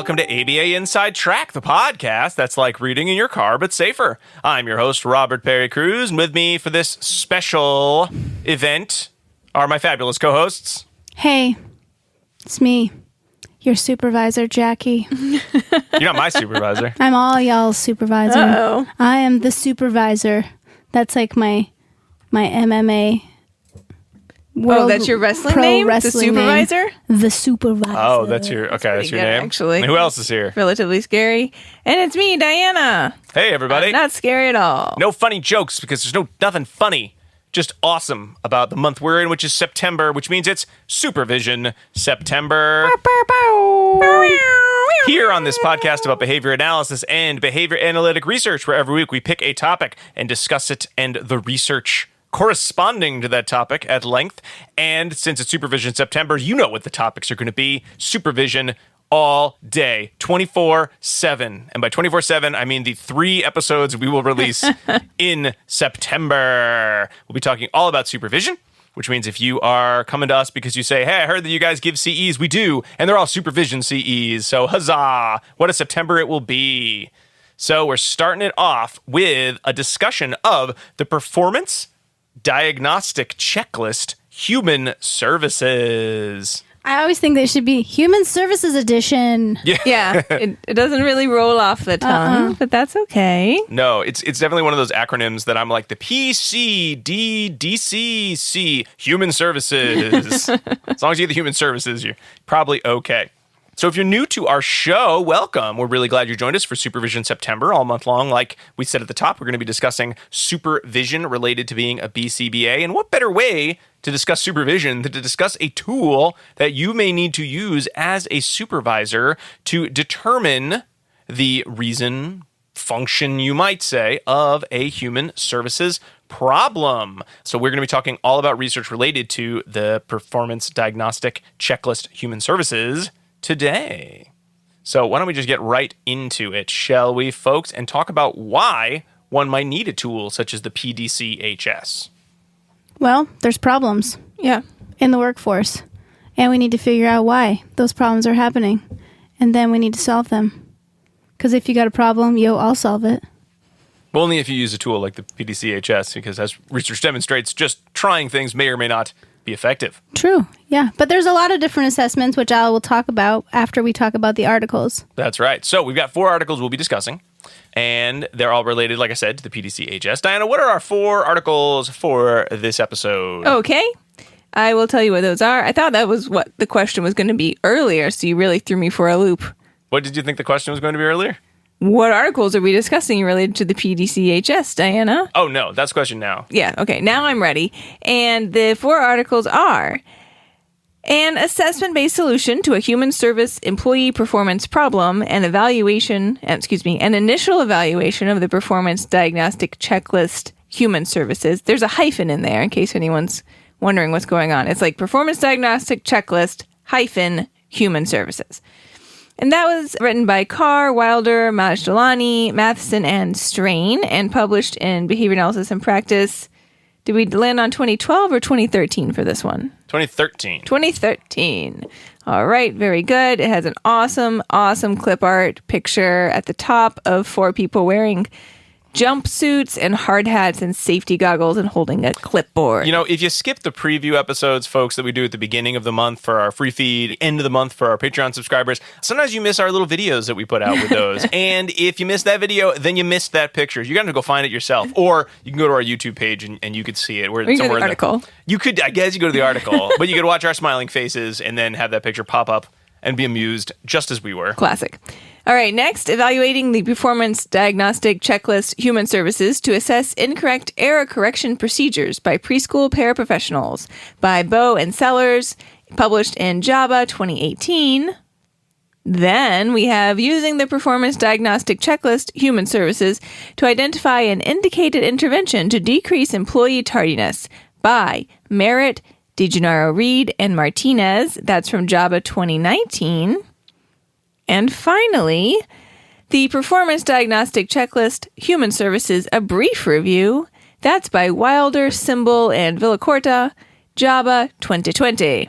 welcome to ABA Inside Track, the podcast that's like reading in your car, but safer. I'm your host, Robert Perry Cruz, and with me for this special event are my fabulous co-hosts. Hey, it's me, your supervisor, Jackie. You're not my supervisor. I'm all y'all's supervisor. Uh-oh. I am the supervisor. That's like my MMA. That's your wrestling pro name? wrestling The supervisor? Name. The supervisor. Oh, that's your pretty good, name? actually. And who else is here? Relatively scary. And it's me, Diana. Hey, everybody. Not scary at all. No funny jokes because there's nothing funny, just awesome about the month we're in, which is September, which means it's Supervision September. Here on this podcast about behavior analysis and behavior analytic research, where every week we pick a topic and discuss it and the research corresponding to that topic at length. And since it's Supervision September, you know what the topics are going to be. Supervision all day, 24/7. And by 24/7, I mean the 3 episodes we will release in September. We'll be talking all about supervision, which means if you are coming to us because you say, hey, I heard that you guys give CEs, we do, and they're all supervision CEs, so huzzah, what a September it will be. So we're starting it off with a discussion of the performance diagnostic checklist human services. I always think they should be Human Services Edition. Yeah, it doesn't really roll off the tongue, but that's okay. No, it's definitely one of those acronyms that I'm like the PCDDCC, Human Services. As long as you get the Human Services, you're probably okay. So if you're new to our show, welcome. We're really glad you joined us for Supervision September all month long. Like we said at the top, we're going to be discussing supervision related to being a BCBA. And what better way to discuss supervision than to discuss a tool that you may need to use as a supervisor to determine the reason, function, you might say, of a human services problem. So we're going to be talking all about research related to the performance diagnostic checklist human services today. So why don't we just get right into it, shall we, folks, and talk about why one might need a tool such as the Pdchs. Well, there's problems in the workforce, and we need to figure out why those problems are happening, and then we need to solve them. Because if you got a problem, I'll solve it. Well, only if you use a tool like the Pdchs, because as research demonstrates, just trying things may or may not be effective. True, yeah. But there's a lot of different assessments, which I will talk about after we talk about the articles. That's right. So we've got 4 articles we'll be discussing, and they're all related, like I said, to the Pdchs. Diana, what are our 4 articles for this episode? Okay. I will tell you what those are. I thought that was what the question was going to be earlier, so you really threw me for a loop. What did you think the question was going to be earlier? What articles are we discussing related to the Pdchs, Diana? Oh, no, that's the question now. Yeah, okay, now I'm ready. And the 4 articles are an assessment-based solution to a human service employee performance problem, an initial evaluation of the performance diagnostic checklist human services. There's a hyphen in there in case anyone's wondering what's going on. It's like performance diagnostic checklist hyphen human services. And that was written by Carr, Wilder, Majdalani, Matheson, and Strain, and published in Behavior Analysis and Practice. Did we land on 2012 or 2013 for this one? 2013. 2013. All right, very good. It has an awesome, awesome clip art picture at the top of 4 people wearing jumpsuits and hard hats and safety goggles and holding a clipboard. You know, if you skip the preview episodes, folks, that we do at the beginning of the month for our free feed, end of the month for our Patreon subscribers, sometimes you miss our little videos that we put out with those. And if you miss that video, then you missed that picture. You're going to go find it yourself. Or you can go to our YouTube page and you could see it. Or you go to the article. You could, I guess you go to the article, but you could watch our smiling faces and then have that picture pop up and be amused just as we were. Classic. All right, next, evaluating the performance diagnostic checklist human services to assess incorrect error correction procedures by Preschool Paraprofessionals by Beau and Sellers, published in JABA 2018. Then we have using the performance diagnostic checklist human services to identify an indicated intervention to decrease employee tardiness by Merritt, DeGennaro Reed, and Martinez. That's from JABA 2019. And finally, the Performance Diagnostic Checklist Human Services, a brief review. That's by Wilder, Symbol, and Villacorta, JABA 2020.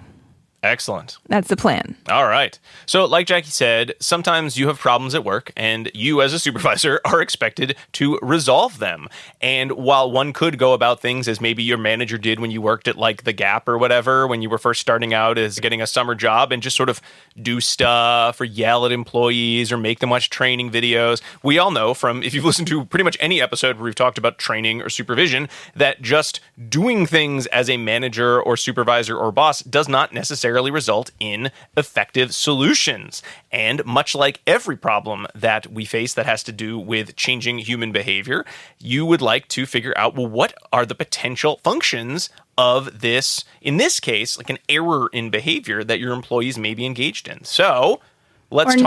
Excellent. That's the plan. All right. So like Jackie said, sometimes you have problems at work and you as a supervisor are expected to resolve them. And while one could go about things as maybe your manager did when you worked at like the Gap or whatever, when you were first starting out as getting a summer job and just sort of do stuff or yell at employees or make them watch training videos, we all know from, if you've listened to pretty much any episode where we've talked about training or supervision, that just doing things as a manager or supervisor or boss does not necessarily result in effective solutions. And much like every problem that we face that has to do with changing human behavior, you would like to figure out, well, what are the potential functions of this, in this case, like an error in behavior that your employees may be engaged in. So let's talk.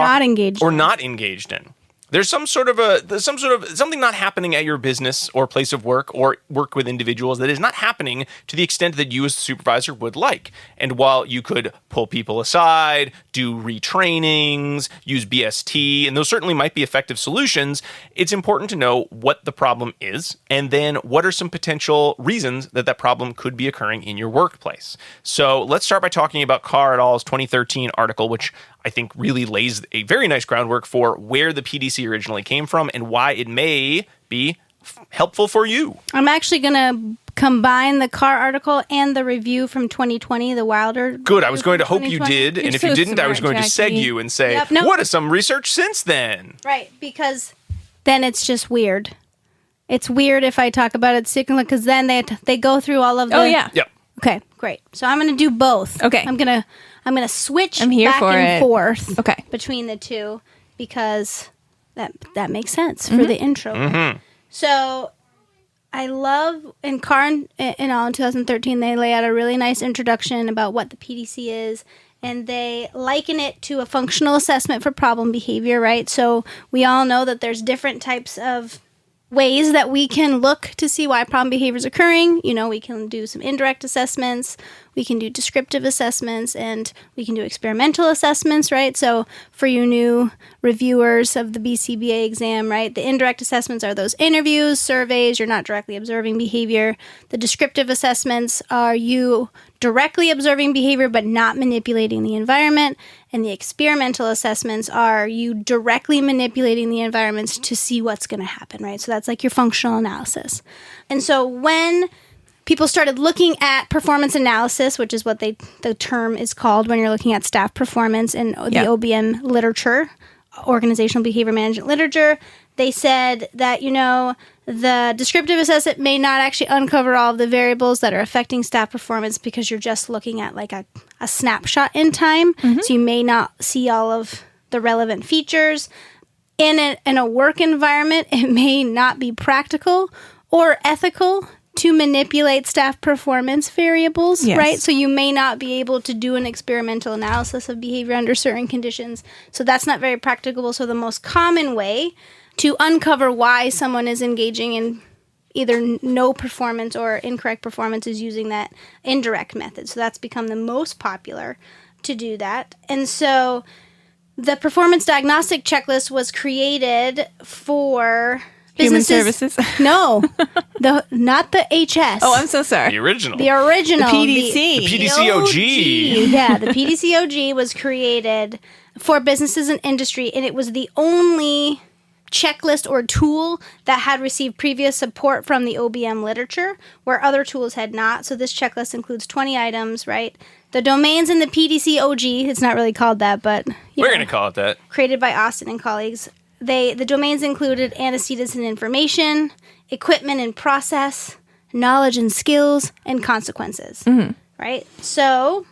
Or not engaged in. There's something not happening at your business or place of work or work with individuals that is not happening to the extent that you as a supervisor would like. And while you could pull people aside, do retrainings, use BST, and those certainly might be effective solutions, it's important to know what the problem is and then what are some potential reasons that that problem could be occurring in your workplace. So let's start by talking about Carr et al.'s 2013 article, which I think really lays a very nice groundwork for where the PDC originally came from and why it may be helpful for you. I'm actually going to combine the Carr article and the review from 2020, the Wilder. Good. I was going to hope you did. You're and if so you didn't, smart, I was going to seg you and say, what is some research since then? Right. Because then it's just weird. It's weird if I talk about it because then they go through all of the... Oh, yeah. Yep. Okay, great. So I'm going to do both. Okay. I'm going to switch I'm here back for and it. forth between the two because that makes sense for the intro. Mm-hmm. So I love in Carr in all in 2013 they lay out a really nice introduction about what the PDC is, and they liken it to a functional assessment for problem behavior, right? So we all know that there's different types of ways that we can look to see why problem behavior is occurring. You know, we can do some indirect assessments, we can do descriptive assessments, and we can do experimental assessments, right? So for you new reviewers of the BCBA exam, right, the indirect assessments are those interviews, surveys, you're not directly observing behavior. The descriptive assessments are you directly observing behavior but not manipulating the environment. And the experimental assessments are you directly manipulating the environments to see what's going to happen, right? So that's like your functional analysis. And so when people started looking at performance analysis, which is what the term is called when you're looking at staff performance in the OBM literature, organizational behavior management literature, they said that, the descriptive assessment may not actually uncover all of the variables that are affecting staff performance because you're just looking at like a snapshot in time. Mm-hmm. So you may not see all of the relevant features. In a work environment, it may not be practical or ethical to manipulate staff performance variables, right? So you may not be able to do an experimental analysis of behavior under certain conditions. So that's not very practicable. So the most common way to uncover why someone is engaging in either no performance or incorrect performance is using that indirect method. So that's become the most popular to do that. And so the performance diagnostic checklist was created for businesses. Human services? No, not the HS. Oh, I'm so sorry. The original. The original. The PDC. The PDCOG. Yeah, the PDCOG was created for businesses and industry, and it was the only checklist or tool that had received previous support from the OBM literature, where other tools had not. So this checklist includes 20 items, right? The domains in the PDCOG, it's not really called that, but we're going to call it that. Created by Austin and colleagues. The domains included antecedents and information, equipment and process, knowledge and skills, and consequences, right? So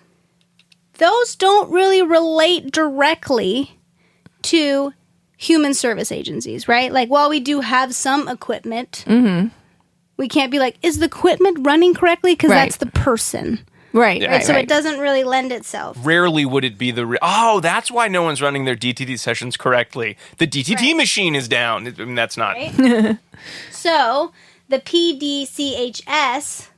those don't really relate directly to human service agencies, right? Like, while we do have some equipment, we can't be like, is the equipment running correctly? Because that's the person. Right. So it doesn't really lend itself. Rarely would it be that's why no one's running their DTT sessions correctly. The DTT machine is down. I mean, that's not. Right? So the PDCHS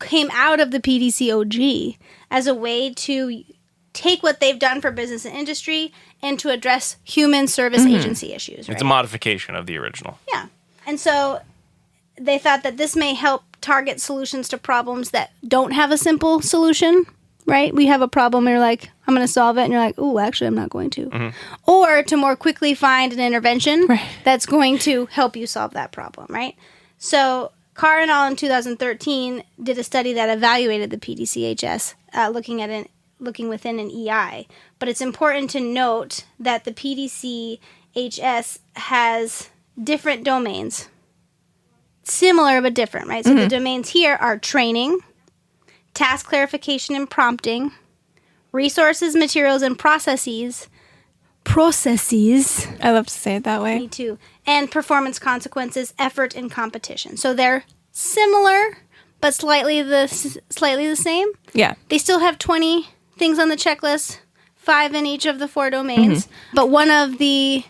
came out of the PDCOG as a way to take what they've done for business and industry and to address human service agency issues. Right? It's a modification of the original. Yeah. And so they thought that this may help target solutions to problems that don't have a simple solution, right? We have a problem and you're like, I'm going to solve it. And you're like, oh, actually, I'm not going to. Mm-hmm. Or to more quickly find an intervention that's going to help you solve that problem, right? So Carr et al. In 2013 did a study that evaluated the PDCHS, looking within an EI. But it's important to note that the PDCHS has different domains. Similar but different, right? So the domains here are training, task clarification and prompting, resources, materials, and processes. I love to say it that way. Me too. And performance consequences, effort, and competition. So they're similar, but slightly the same. Yeah. They still have 20 things on the checklist, 5 in each of the 4 domains. But one of the,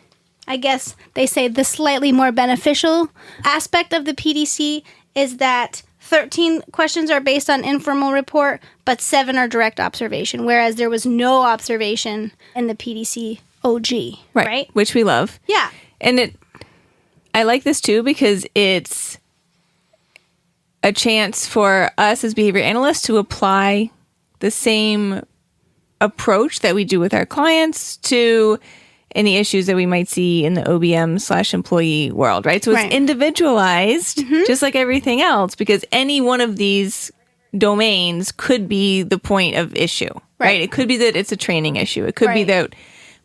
I guess they say, the slightly more beneficial aspect of the PDC is that 13 questions are based on informal report, but 7 are direct observation, whereas there was no observation in the PDC OG, right? Which we love. Yeah. And I like this too because it's a chance for us as behavior analysts to apply the same approach that we do with our clients to any issues that we might see in the OBM/employee world, right? So it's individualized, just like everything else, because any one of these domains could be the point of issue, right? It could be that it's a training issue. It could be that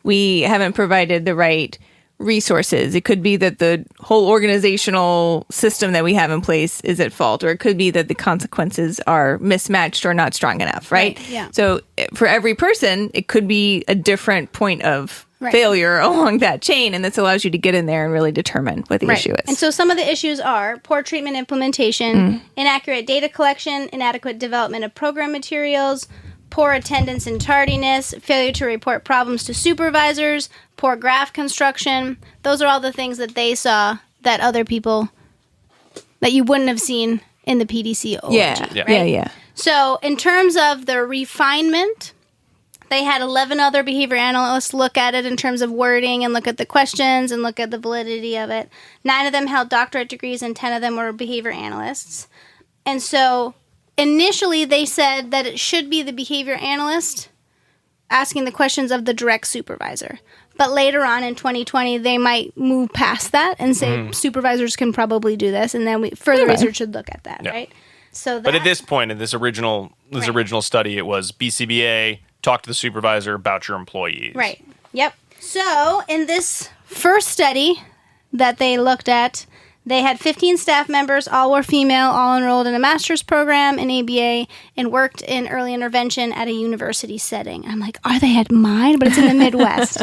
we haven't provided the right resources. It could be that the whole organizational system that we have in place is at fault, or it could be that the consequences are mismatched or not strong enough, right? Yeah. So for every person, it could be a different point of failure along that chain, and this allows you to get in there and really determine what the issue is. And so some of the issues are poor treatment implementation, inaccurate data collection, inadequate development of program materials, poor attendance and tardiness, failure to report problems to supervisors, poor graph construction. Those are all the things that they saw that other people, that you wouldn't have seen in the PDC OG, right? So in terms of the refinement, they had 11 other behavior analysts look at it in terms of wording and look at the questions and look at the validity of it. 9 of them held doctorate degrees and 10 of them were behavior analysts. And so initially they said that it should be the behavior analyst asking the questions of the direct supervisor. But later on in 2020, they might move past that and say supervisors can probably do this, and then further research should look at that, right? So, but at this point in this original study, it was BCBA, talk to the supervisor about your employees. Right. Yep. So in this first study that they looked at, they had 15 staff members, all were female, all enrolled in a master's program in ABA, and worked in early intervention at a university setting. I'm like, are they at mine? But it's in the Midwest.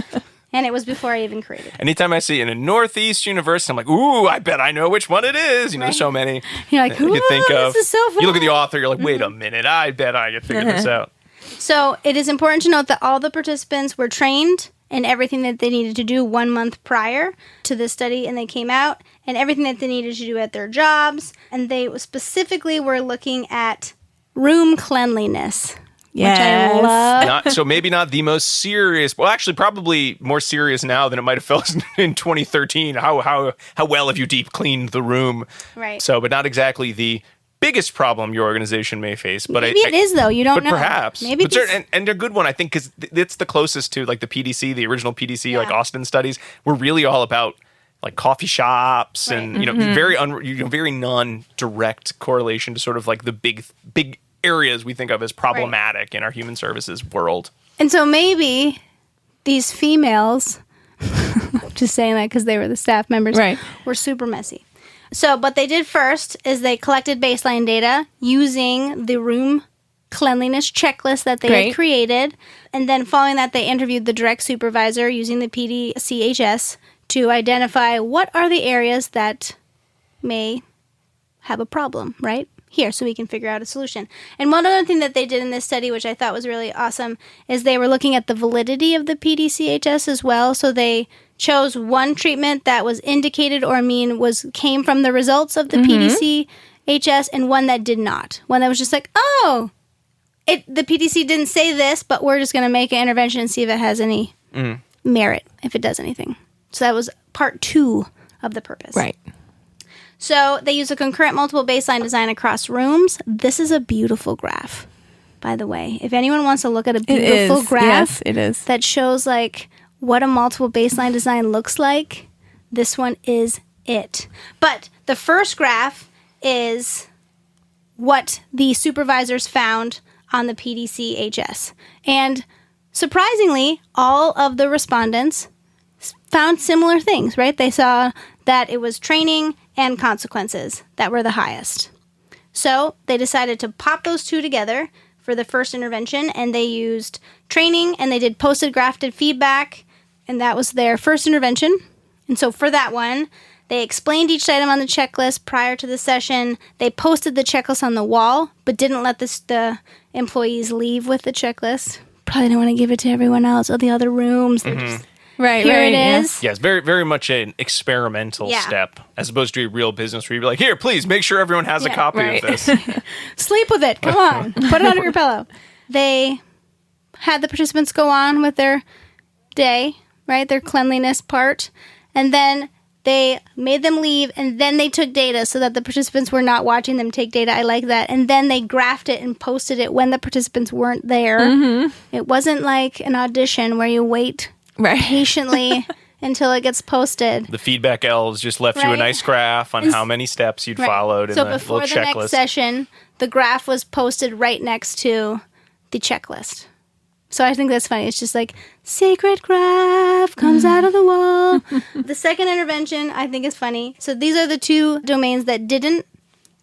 And it was before I even created it. Anytime I see it in a Northeast university, I'm like, ooh, I bet I know which one it is. You know, there's so many. You're like, ooh, this is so fun. You look at the author, you're like, wait a minute, I bet I could figure this out. So it is important to note that all the participants were trained in everything that they needed to do 1 month prior to this study, and they came out, and everything that they needed to do at their jobs. And they specifically were looking at room cleanliness. Yes. Which I love. So maybe not the most serious. Well, actually, probably more serious now than it might have felt in 2013. How well have you deep cleaned the room? Right. So, but not exactly the biggest problem your organization may face. But maybe it is, though. You don't know. But perhaps. Maybe. And they're a good one, I think, because it's the closest to like the PDC, the original PDC, like Austin studies, were really all about like coffee shops and very non-direct correlation to sort of like the big areas we think of as problematic in our human services world. And so maybe these females, just saying that because they were the staff members, were super messy. So what they did first is they collected baseline data using the room cleanliness checklist that they had created. And then following that, they interviewed the direct supervisor using the PDCHS to identify what are the areas that may have a problem, right? Here, so we can figure out a solution. And one other thing that they did in this study, which I thought was really awesome, is they were looking at the validity of the PDCHS as well. So they chose one treatment that was indicated or came from the results of the PDCHS, and one that did not. One that was just like, the PDC didn't say this, but we're just going to make an intervention and see if it has any merit, if it does anything. So that was part 2 of the purpose. Right. So they use a concurrent multiple baseline design across rooms. This is a beautiful graph, by the way. If anyone wants to look at a beautiful graph yes, it is. that shows like what a multiple baseline design looks like, this one is it. But the first graph is what the supervisors found on the Pdchs. And surprisingly, all of the respondents found similar things, right? They saw that it was training and consequences that were the highest. So they decided to pop those two together for the first intervention, and they used training and they did posted grafted feedback, and that was their first intervention. And so for that one, they explained each item on the checklist prior to the session. They posted the checklist on the wall, but didn't let the employees leave with the checklist. Probably didn't want to give it to everyone else or the other rooms. They just, Right, here right, it yeah. is. Yeah, it's very, very much an experimental step as opposed to a real business where you'd be like, here, please make sure everyone has a copy right. of this. Sleep with it. Come on. Put it under your pillow. They had the participants go on with their day, right? Their cleanliness part. And then they made them leave, and then they took data so that the participants were not watching them take data. I like that. And then they graphed it and posted it when the participants weren't there. Mm-hmm. It wasn't like an audition where you wait patiently until it gets posted. The feedback elves just left you a nice graph on how many steps you'd followed in so the before little the checklist. next session, the graph was posted right next to the checklist. So I think that's funny. It's just like, sacred graph comes out of the wall. The second intervention, I think, is funny. So these are the two domains that didn't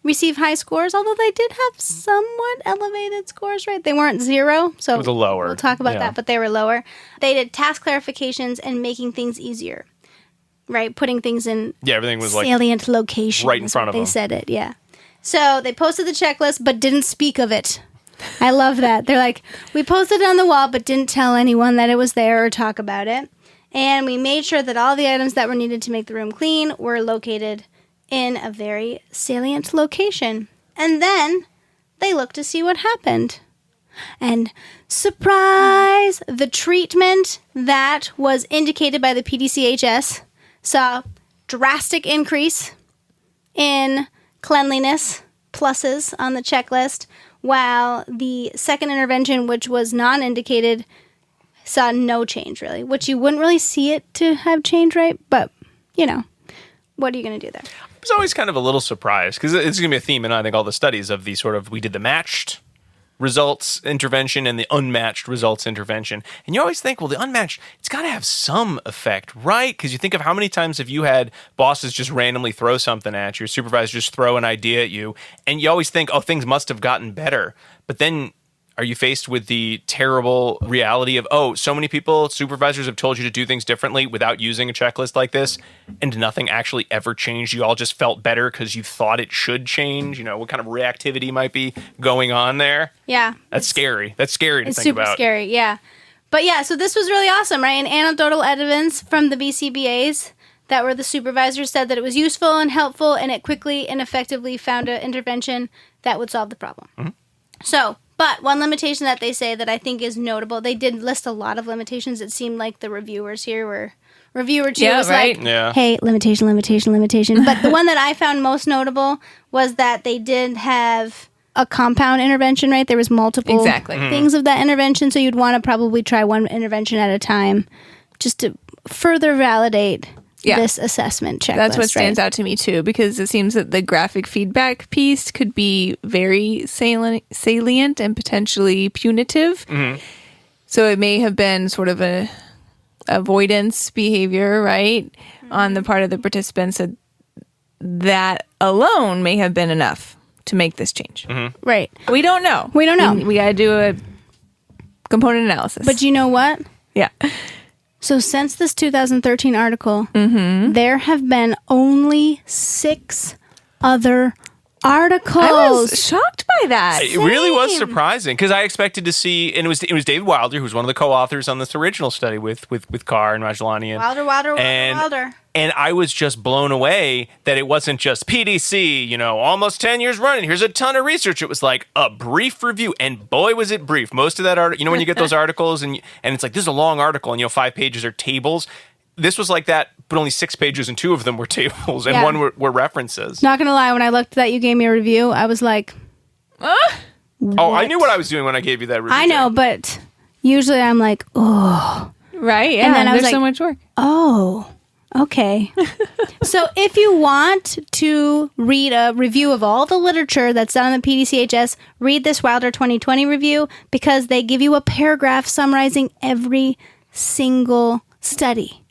receive high scores, although they did have somewhat elevated scores, right? They weren't zero. So It was a lower. We'll talk about that, but they were lower. They did task clarifications and making things easier, right? Putting things in everything was like salient locations. right in front of them. They said it, yeah. So they posted the checklist, but didn't speak of it. I love that. They're like, we posted it on the wall, but didn't tell anyone that it was there or talk about it. And we made sure that all the items that were needed to make the room clean were located in a very salient location. And then they looked to see what happened. And surprise! The treatment that was indicated by the Pdchs saw drastic increase in cleanliness pluses on the checklist, while the second intervention, which was non-indicated, saw no change, really, which you wouldn't really see it to have change, right? But, you know, what are you going to do there? I was always kind of a little surprised because it's going to be a theme in, I think, all the studies of the sort of, we did the matched results intervention and the unmatched results intervention. And you always think, well, the unmatched, it's got to have some effect, right? Because you think of how many times have you had bosses just randomly throw something at you, supervisors just throw an idea at you, and you always think, oh, things must have gotten better. But then are you faced with the terrible reality of, oh, so many people, supervisors have told you to do things differently without using a checklist like this, and nothing actually ever changed. You all just felt better because you thought it should change. You know, what kind of reactivity might be going on there? Yeah. That's scary. That's scary to It's think about. super scary, yeah. But yeah, so this was really awesome, right? And anecdotal evidence from the BCBAs that were the supervisors said that it was useful and helpful, and it quickly and effectively found an intervention that would solve the problem. Mm-hmm. So, but one limitation that they say that I think is notable, they did list a lot of limitations. It seemed like the reviewers here were, reviewer two was like, hey, limitation. But the one that I found most notable was that they did have a compound intervention, right? There was multiple things of that intervention, so you'd want to probably try one intervention at a time just to further validate this assessment checklist. That's what stands out to me too, because it seems that the graphic feedback piece could be very salient and potentially punitive. Mm-hmm. So it may have been sort of a avoidance behavior, right, on the part of the participants. That alone may have been enough to make this change. Mm-hmm. Right. We don't know. We got to do a component analysis. But you know what? Yeah. So since this 2013 article, there have been only 6 other articles. I was shocked by that. It really was surprising because I expected to see, and it was David Wilder, who was one of the co-authors on this original study with Carr and Rajlani. Wilder. And I was just blown away that it wasn't just PDC, you know, almost 10 years running. Here's a ton of research. It was like a brief review, and boy, was it brief. Most of that article, you know, when you get those articles and it's like, this is a long article, and 5 pages are tables. this was like that, but only 6 pages and 2 of them were tables and one were references. Not going to lie, when I looked that you gave me a review, I was like, Oh, I knew what I was doing when I gave you that review. I know, but usually I'm like, oh. Right, yeah. And then I was there's like, so much work. Oh, okay. So if you want to read a review of all the literature that's done on the Pdchs, read this Wilder 2020 review because they give you a paragraph summarizing every single study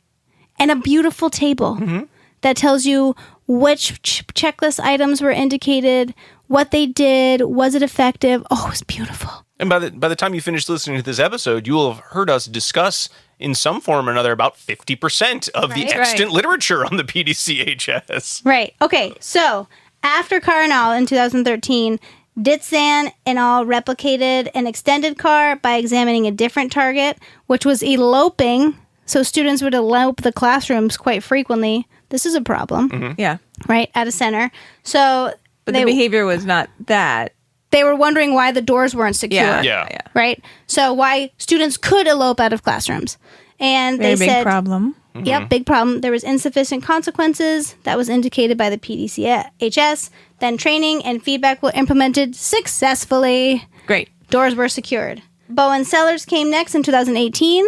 and a beautiful table that tells you which checklist items were indicated, what they did, was it effective. Oh, it's beautiful. And by the time you finish listening to this episode, you will have heard us discuss in some form or another about 50% of the extant literature on the PDCHS. Right. Okay. So after CAR and all in 2013, Ditzan and all replicated an extended CAR by examining a different target, which was eloping. So students would elope the classrooms quite frequently. This is a problem. Yeah. Right? At a center. So But the behavior was not that. They were wondering why the doors weren't secure. Yeah. Right? So why students could elope out of classrooms. And Very they big said, problem. Yep, big problem. There was insufficient consequences. That was indicated by the PDCHS. Then training and feedback were implemented successfully. Great. Doors were secured. Beau and Sellers came next in 2018.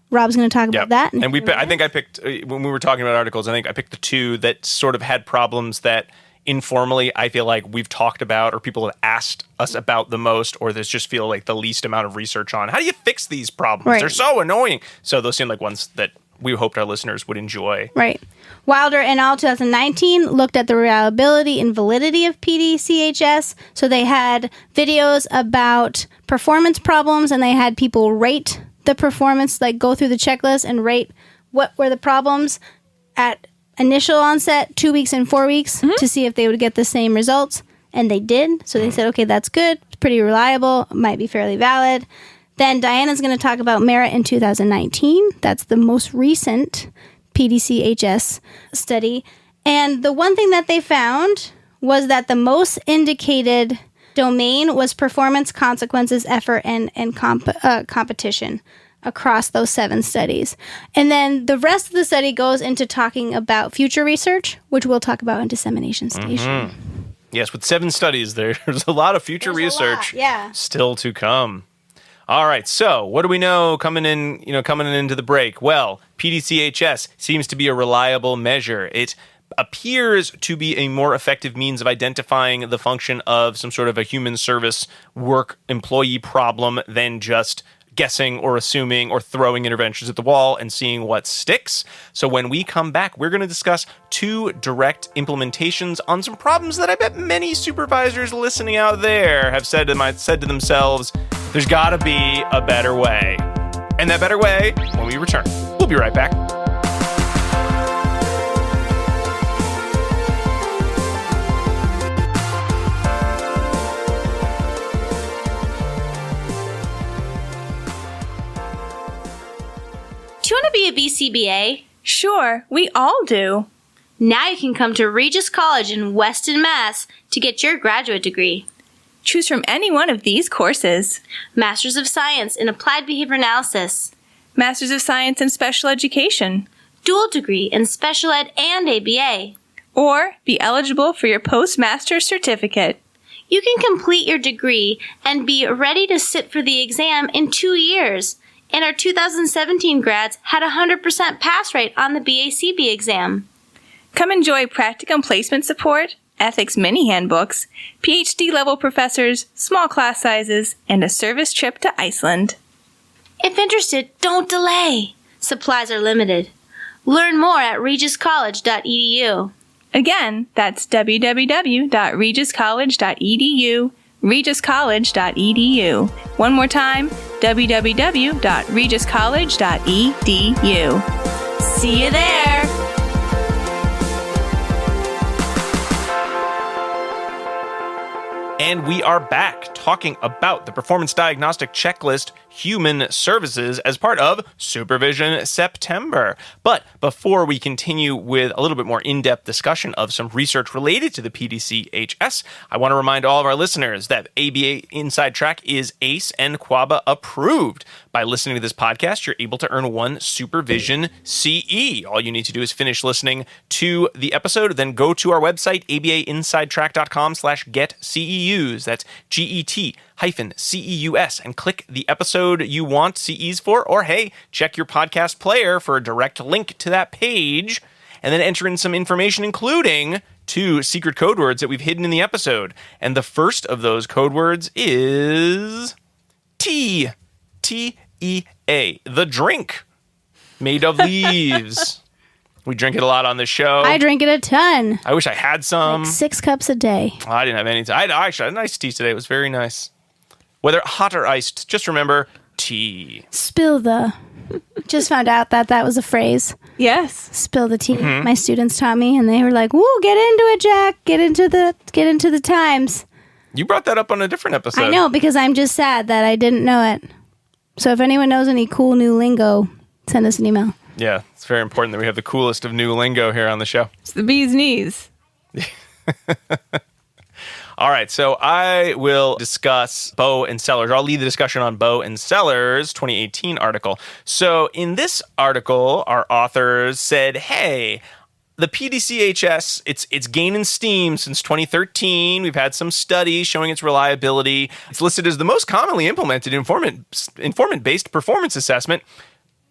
Rob's going to talk about that. And I think I picked, when we were talking about articles, I think I picked the 2 that sort of had problems that informally I feel like we've talked about or people have asked us about the most, or there's just feel like the least amount of research on. How do you fix these problems? Right. They're so annoying. So those seem like ones that we hoped our listeners would enjoy. Right. Wilder and all 2019 looked at the reliability and validity of PDCHS. So they had videos about performance problems and they had people rate the performance, like go through the checklist and rate what were the problems at initial onset, 2 weeks and 4 weeks to see if they would get the same results. And they did. So they said, okay, that's good. It's pretty reliable. Might be fairly valid. Then Diana's going to talk about merit in 2019. That's the most recent PDCHS study. And the one thing that they found was that the most indicated domain was performance, consequences, effort, and competition across those 7 studies. And then the rest of the study goes into talking about future research, which we'll talk about in Dissemination Station. Yes, with 7 studies, there's a lot of future research still to come. All right, so what do we know coming into the break? Well, PDCHS seems to be a reliable measure. It appears to be a more effective means of identifying the function of some sort of a human service work employee problem than just guessing or assuming or throwing interventions at the wall and seeing what sticks. So when we come back, we're going to discuss 2 direct implementations on some problems that I bet many supervisors listening out there have said to themselves, there's got to be a better way. And that better way, when we return. We'll be right back. Do you want to be a BCBA? Sure, we all do. Now you can come to Regis College in Weston, Mass. to get your graduate degree. Choose from any one of these courses. Masters of Science in Applied Behavior Analysis. Masters of Science in Special Education. Dual degree in Special Ed and ABA. Or be eligible for your postmaster's certificate. You can complete your degree and be ready to sit for the exam in 2 years. And our 2017 grads had a 100% pass rate on the BACB exam. Come enjoy practicum placement support, ethics mini handbooks, PhD level professors, small class sizes, and a service trip to Iceland. If interested, don't delay. Supplies are limited. Learn more at regiscollege.edu. Again, that's www.regiscollege.edu, regiscollege.edu. One more time, www.regiscollege.edu. See you there! And we are back talking about the Performance Diagnostic Checklist Human Services as part of Supervision September. But before we continue with a little bit more in-depth discussion of some research related to the Pdchs, I want to remind all of our listeners that ABA Inside Track is ACE and QABA approved. By listening to this podcast, you're able to earn 1 Supervision CE. All you need to do is finish listening to the episode, then go to our website, abainsidetrack.com/getceus. That's GET-CEUS, and click the episode you want CEs for, or hey, check your podcast player for a direct link to that page, and then enter in some information, including 2 secret code words that we've hidden in the episode. And the first of those code words is T. T-E-A, the drink made of leaves. We drink it a lot on the show. I drink it a ton. I wish I had some. Like 6 cups a day. Oh, I didn't have any. I actually had a nice tea today. It was very nice. Whether hot or iced, just remember tea. Spill the. Just found out that was a phrase. Yes. Spill the tea. Mm-hmm. My students taught me, and they were like, "Woo, get into it, Jack. Get into the times." You brought that up on a different episode. I know, because I'm just sad that I didn't know it. So if anyone knows any cool new lingo, send us an email. Yeah, it's very important that we have the coolest of new lingo here on the show. It's the bee's knees. All right, so I will discuss Beau and Sellers. I'll lead the discussion on Beau and Sellers' 2018 article. So in this article, our authors said, hey, the Pdchs, it's gaining steam since 2013. We've had some studies showing its reliability. It's listed as the most commonly implemented informant-based performance assessment.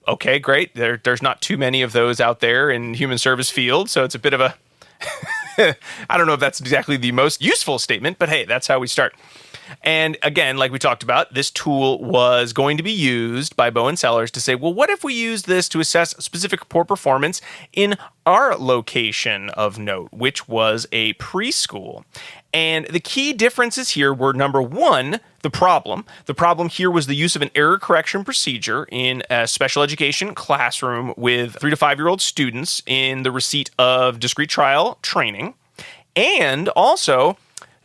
Okay, great. There's not too many of those out there in human service field, so it's a bit of a... I don't know if that's exactly the most useful statement, but hey, that's how we start. And again, like we talked about, this tool was going to be used by Beau and Sellers to say, well, what if we use this to assess specific poor performance in our location of note, which was a preschool? And the key differences here were, number one, the problem. The problem here was the use of an error correction procedure in a special education classroom with 3 to 5-year-old students in the receipt of discrete trial training. And also,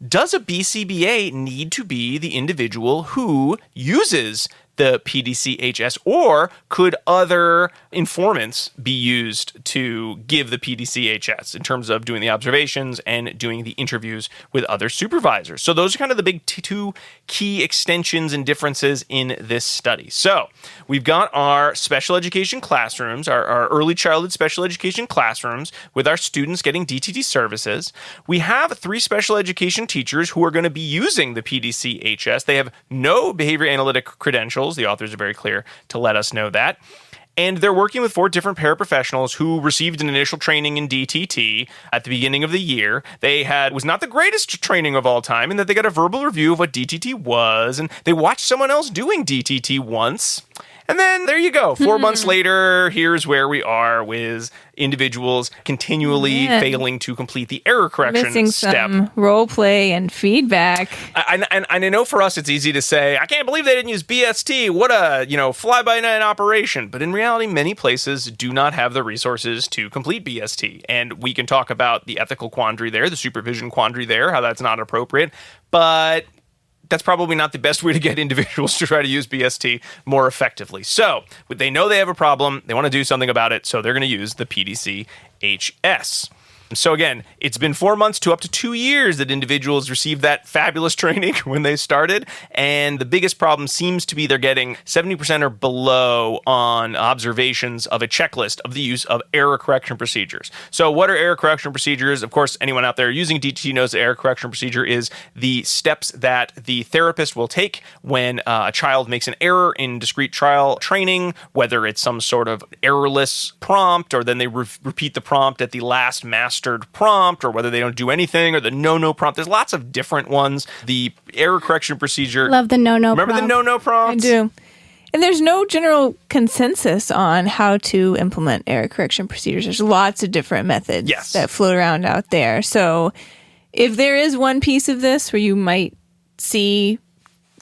does a BCBA need to be the individual who uses the Pdchs, or could other informants be used to give the Pdchs in terms of doing the observations and doing the interviews with other supervisors? So those are kind of the big 2 key extensions and differences in this study. So we've got our special education classrooms, our early childhood special education classrooms with our students getting DTT services. We have 3 special education teachers who are going to be using the Pdchs. They have no behavior analytic credentials. The authors are very clear to let us know that. And they're working with 4 different paraprofessionals who received an initial training in DTT at the beginning of the year. Was not the greatest training of all time, in that they got a verbal review of what DTT was, and they watched someone else doing DTT once. And then there you go. 4 months later, here's where we are with individuals continually failing to complete the error correction Missing step. Some role play and feedback. And I know for us it's easy to say, I can't believe they didn't use BST. What a fly-by-night operation. But in reality, many places do not have the resources to complete BST. And we can talk about the ethical quandary there, the supervision quandary there, how that's not appropriate. But that's probably not the best way to get individuals to try to use BST more effectively. So they know they have a problem. They want to do something about it. So they're going to use the Pdchs. So again, it's been 4 months to up to 2 years that individuals received that fabulous training when they started. And the biggest problem seems to be they're getting 70% or below on observations of a checklist of the use of error correction procedures. So what are error correction procedures? Of course, anyone out there using DTT knows the error correction procedure is the steps that the therapist will take when a child makes an error in discrete trial training, whether it's some sort of errorless prompt, or then they repeat the prompt at the last mastered prompt, or whether they don't do anything, or the no-no prompt. There's lots of different ones. The error correction procedure. Love the no-no prompt. Remember the no-no prompt? I do. And there's no general consensus on how to implement error correction procedures. There's lots of different methods that float around out there. So if there is one piece of this where you might see,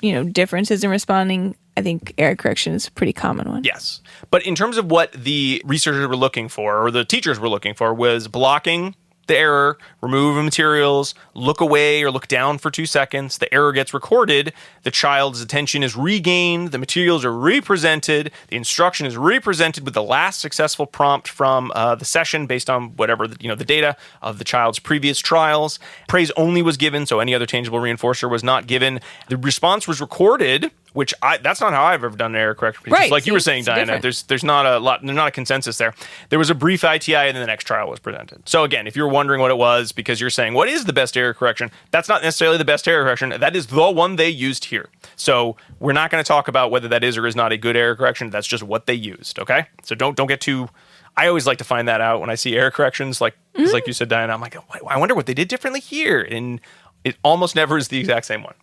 differences in responding, I think error correction is a pretty common one. Yes. But in terms of what the researchers were looking for, or the teachers were looking for, was blocking the error, remove materials, look away or look down for 2 seconds. The error gets recorded. The child's attention is regained. The materials are represented. The instruction is represented with the last successful prompt from the session based on whatever the data of the child's previous trials. Praise only was given, so any other tangible reinforcer was not given. The response was recorded, which that's not how I've ever done an error correction. Right. Like you were saying, Diana, there's not a consensus there. There was a brief ITI and then the next trial was presented. So again, if you're wondering what it was because you're saying, what is the best error correction? That's not necessarily the best error correction. That is the one they used here. So we're not going to talk about whether that is or is not a good error correction. That's just what they used, okay? So don't get too... I always like to find that out when I see error corrections. Like you said, Diana, I'm like, I wonder what they did differently here. And it almost never is the exact same one.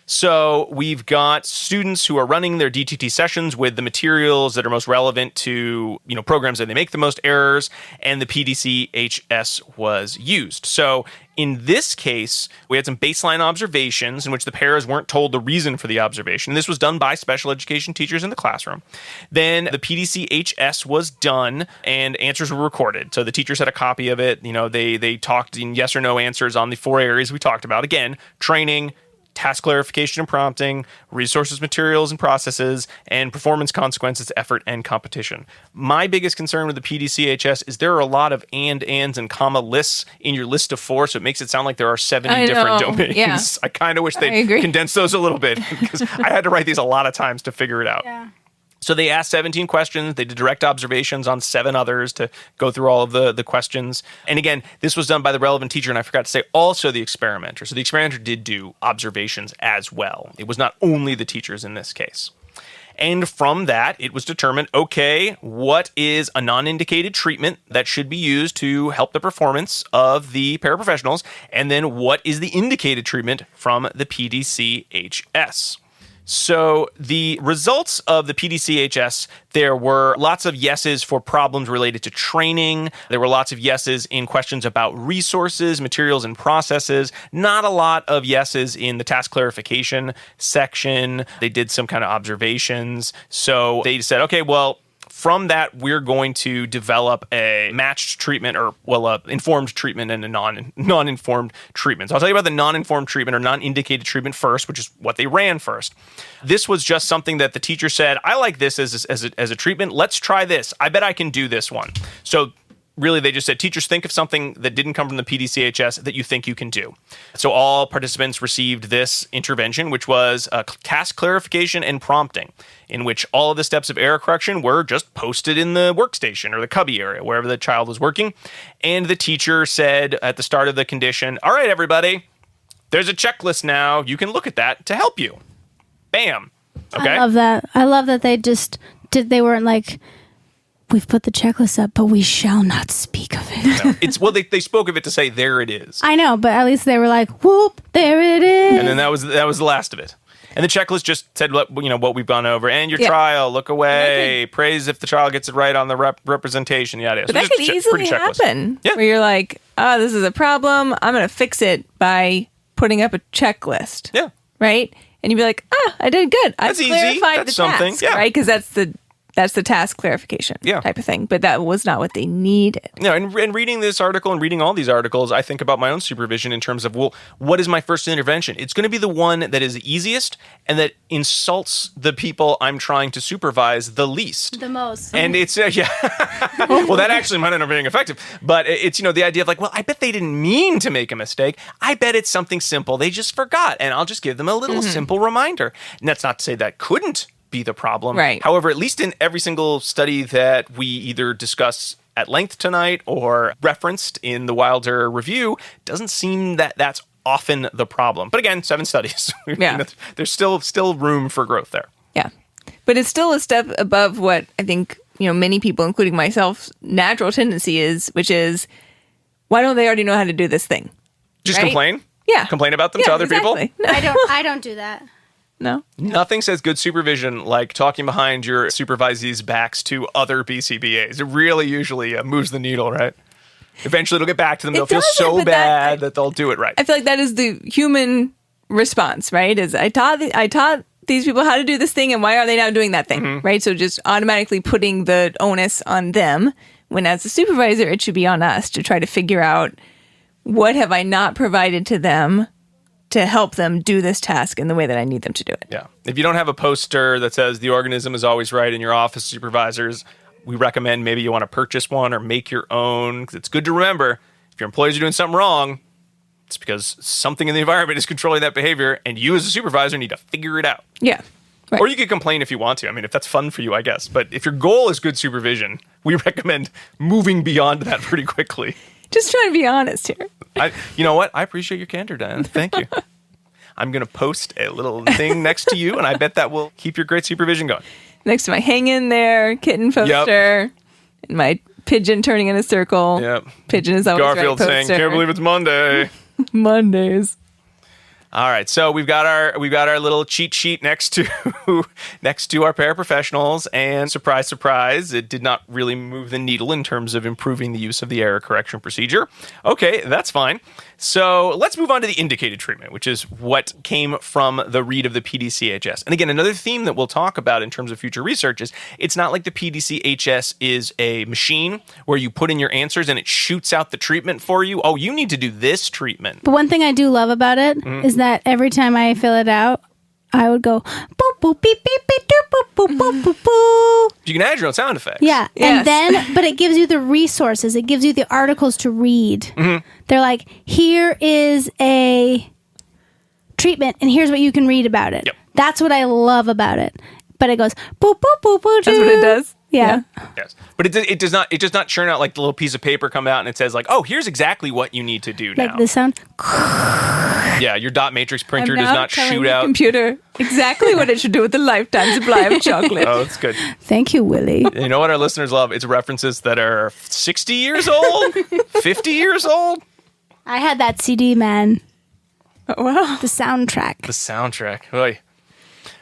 So we've got students who are running their DTT sessions with the materials that are most relevant to, programs that they make the most errors, and the Pdchs was used. So in this case, we had some baseline observations in which the paras weren't told the reason for the observation. This was done by special education teachers in the classroom. Then the Pdchs was done and answers were recorded. So the teachers had a copy of it. They talked in yes or no answers on the 4 areas we talked about. Again, training, task clarification and prompting, resources, materials, and processes, and performance consequences, effort, and competition. My biggest concern with the Pdchs is there are a lot of ands, and comma lists in your list of 4, so it makes it sound like there are 70 different domains. Yeah. I kind of wish they'd condense those a little bit, because I had to write these a lot of times to figure it out. Yeah. So they asked 17 questions. They did direct observations on 7 others to go through all of the questions. And again, this was done by the relevant teacher, and I forgot to say also the experimenter. So the experimenter did do observations as well. It was not only the teachers in this case. And from that, it was determined, okay, what is a non-indicated treatment that should be used to help the performance of the paraprofessionals? And then what is the indicated treatment from the Pdchs? So the results of the Pdchs, there were lots of yeses for problems related to training. There were lots of yeses in questions about resources, materials, and processes. Not a lot of yeses in the task clarification section. They did some kind of observations. So they said, okay, well, from that, we're going to develop a matched treatment informed treatment and a non-informed treatment. So I'll tell you about the non-informed treatment or non-indicated treatment first, which is what they ran first. This was just something that the teacher said, I like this as a treatment. Let's try this. I bet I can do this one. So really, they just said, teachers, think of something that didn't come from the Pdchs that you think you can do. So all participants received this intervention, which was task clarification and prompting, in which all of the steps of error correction were just posted in the workstation or the cubby area, wherever the child was working. And the teacher said at the start of the condition, all right, everybody, there's a checklist now. You can look at that to help you. Bam. Okay. I love that. I love that they weren't like, we've put the checklist up, but we shall not speak of it. No, they spoke of it to say, there it is. I know, but at least they were like, whoop, there it is. And then that was the last of it. And the checklist just said what we've gone over. And your trial, look away, praise if the child gets it right on the representation. Yeah, it is. But that could easily happen. Yeah. Where you're like, oh, this is a problem. I'm going to fix it by putting up a checklist. Yeah. Right? And you'd be like, I did good. That's I easy. clarified That's the something. task, Yeah. right? Because that's the task clarification type of thing. But that was not what they needed. No, and reading this article and reading all these articles, I think about my own supervision in terms of, well, what is my first intervention? It's going to be the one that is the easiest and that insults the people I'm trying to supervise the least. The most. And it's, well, that actually might end up being effective. But it's, the idea of like, well, I bet they didn't mean to make a mistake. I bet it's something simple. They just forgot. And I'll just give them a little simple reminder. And that's not to say that couldn't be the problem. Right. However, at least in every single study that we either discuss at length tonight or referenced in the Wilder review, doesn't seem that that's often the problem. But again, 7 studies. Yeah. There's still room for growth there. Yeah. But it's still a step above what I think, many people, including myself, natural tendency is, which is, why don't they already know how to do this thing? Just complain? Yeah. Complain about them to other people? No. I don't do that. No. Nothing says good supervision like talking behind your supervisees' backs to other BCBAs. It really usually moves the needle, right? Eventually it'll get back to them. They'll feel so bad that they'll do it right. I feel like that is the human response, right? Is I taught these people how to do this thing, and why are they now doing that thing, right? So just automatically putting the onus on them when as a supervisor, it should be on us to try to figure out what have I not provided to them to help them do this task in the way that I need them to do it. Yeah. If you don't have a poster that says the organism is always right in your office, supervisors, we recommend maybe you want to purchase one or make your own. 'Cause it's good to remember if your employees are doing something wrong, it's because something in the environment is controlling that behavior, and you as a supervisor need to figure it out. Yeah. Right. Or you could complain if you want to. I mean, if that's fun for you, I guess. But if your goal is good supervision, we recommend moving beyond that pretty quickly. Just trying to be honest here. You know what? I appreciate your candor, Diane. Thank you. I'm going to post a little thing next to you, and I bet that will keep your great supervision going. Next to my hang in there kitten poster, and my pigeon turning in a circle. Yep. Pigeon is always Garfield right saying, poster. "Can't believe it's Monday." Mondays. All right, so we've got our little cheat sheet next to our paraprofessionals, and surprise, surprise, it did not really move the needle in terms of improving the use of the error correction procedure. Okay, that's fine. So let's move on to the indicated treatment, which is what came from the read of the PDCHS. And again, another theme that we'll talk about in terms of future research is it's not like the PDCHS is a machine where you put in your answers and it shoots out the treatment for you. Oh, you need to do this treatment. But one thing I do love about it is that every time I fill it out, I would go boop boop beep beep beep doop boop boop boop boop boop. You can add your own sound effects. Yeah, Yes. and then, but it gives you the resources. It gives you the articles to read. They're like, here is a treatment, and here's what you can read about it. Yep. That's what I love about it. But it goes boop boop boop boop. That's what it does. Yeah. Yes, but it does not churn out like the little piece of paper come out and it says like, oh, here's exactly what you need to do now. Like the sound. Yeah, your dot matrix printer I'm does now not telling shoot the out. computer exactly what it should do with the lifetime supply of chocolate. Oh, that's good. Thank you, Willie. You know what our listeners love? It's references that are 60 years old, 50 years old. I had that CD, man. Oh, wow. The soundtrack. The soundtrack. Oy.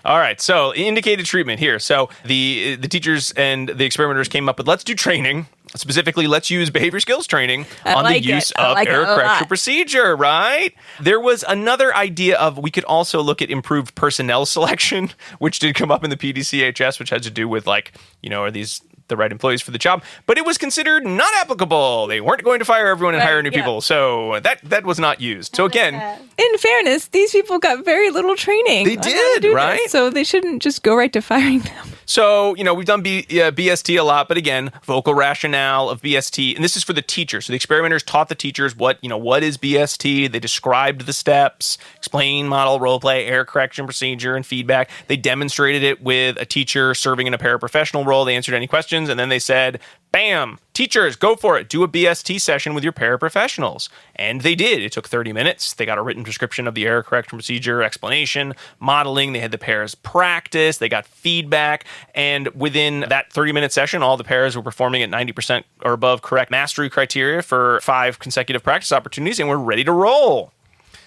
All right, so indicated treatment here. So the teachers and the experimenters came up with let's do training. Specifically, let's use behavior skills training on the use of error correction procedure, right? There was another idea of we could also look at improved personnel selection, which did come up in the PDCHS, which had to do with like, are these the right employees for the job? But it was considered not applicable. They weren't going to fire everyone and hire new people. So that was not used. So again, In fairness, these people got very little training. They on how to did, do right? this, so they shouldn't just go right to firing them. so, we've done BST a lot, but again, vocal rationale of BST, and this is for the teachers. So the experimenters taught the teachers what is BST. They described the steps, explain, model, role play, error correction procedure, and feedback. They demonstrated it with a teacher serving in a paraprofessional role. They answered any questions, and then they said, bam, teachers, go for it. Do a BST session with your paraprofessionals. And they did. It took 30 minutes. They got a written description of the error correction procedure, explanation, modeling. They had the pairs practice. They got feedback. And within that 30-minute session, all the pairs were performing at 90% or above correct mastery criteria for 5 consecutive practice opportunities, and we're ready to roll.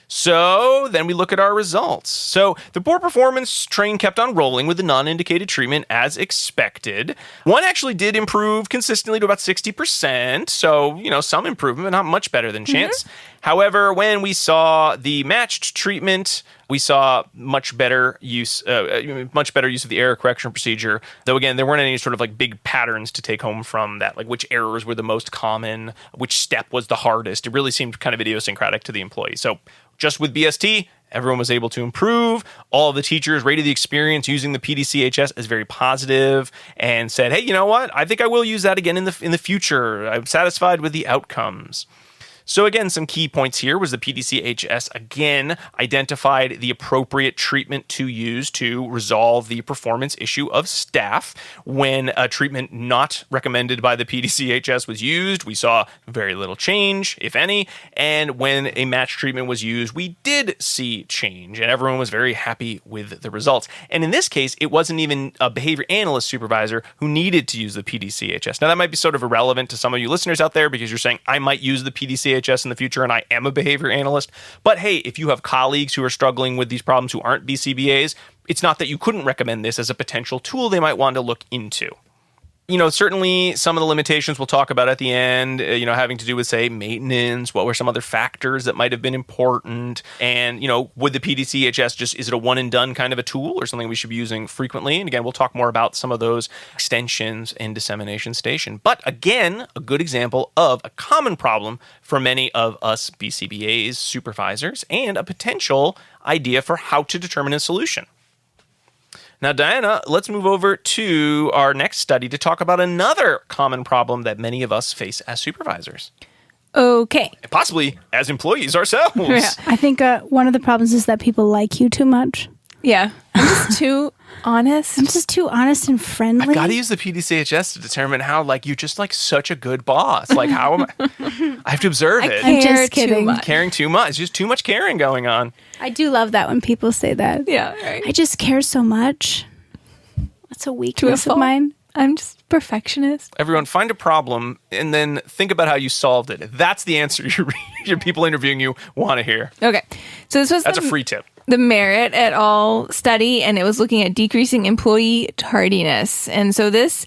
So then we look at our results. So the poor performance train kept on rolling with the non-indicated treatment as expected. One actually did improve consistently to about 60%. So, some improvement, but not much better than chance. However, when we saw the matched treatment, we saw much better use of the error correction procedure. Though again, there weren't any sort of like big patterns to take home from that, like which errors were the most common, which step was the hardest. It really seemed kind of idiosyncratic to the employee. So just with BST, everyone was able to improve. All of the teachers rated the experience using the PDCHS as very positive and said, hey, you know what? I think I will use that again in the future. I'm satisfied with the outcomes. So again, some key points here was the PDCHS again identified the appropriate treatment to use to resolve the performance issue of staff. When a treatment not recommended by the PDCHS was used, we saw very little change, if any. And when a matched treatment was used, we did see change, and everyone was very happy with the results. And in this case, it wasn't even a behavior analyst supervisor who needed to use the PDCHS. Now, that might be sort of irrelevant to some of you listeners out there because you're saying, I might use the PDCHS in the future and I am a behavior analyst. But hey, if you have colleagues who are struggling with these problems who aren't BCBAs, it's not that you couldn't recommend this as a potential tool they might want to look into. Certainly some of the limitations we'll talk about at the end, having to do with, say, maintenance. What were some other factors that might have been important? And, would the Pdchs is it a one and done kind of a tool or something we should be using frequently? And again, we'll talk more about some of those extensions and dissemination station. But again, a good example of a common problem for many of us BCBAs, supervisors, and a potential idea for how to determine a solution. Now, Diana, let's move over to our next study to talk about another common problem that many of us face as supervisors. Okay. And possibly as employees ourselves. Yeah. I think one of the problems is that people like you too much. Yeah. I'm just too honest. I'm just too honest and friendly. I've got to use the Pdchs to determine how, you're just, such a good boss. How am I have to observe it. I'm Care just kidding. too much. Caring too much. Just too much caring going on. I do love that when people say that. Yeah, right. I just care so much. That's a weakness of fault. mine. I'm just perfectionist. Everyone, find a problem and then think about how you solved it. That's the answer your people interviewing you want to hear. Okay. So this was That's a free tip. the Merit et al. Study, and it was looking at decreasing employee tardiness. And so this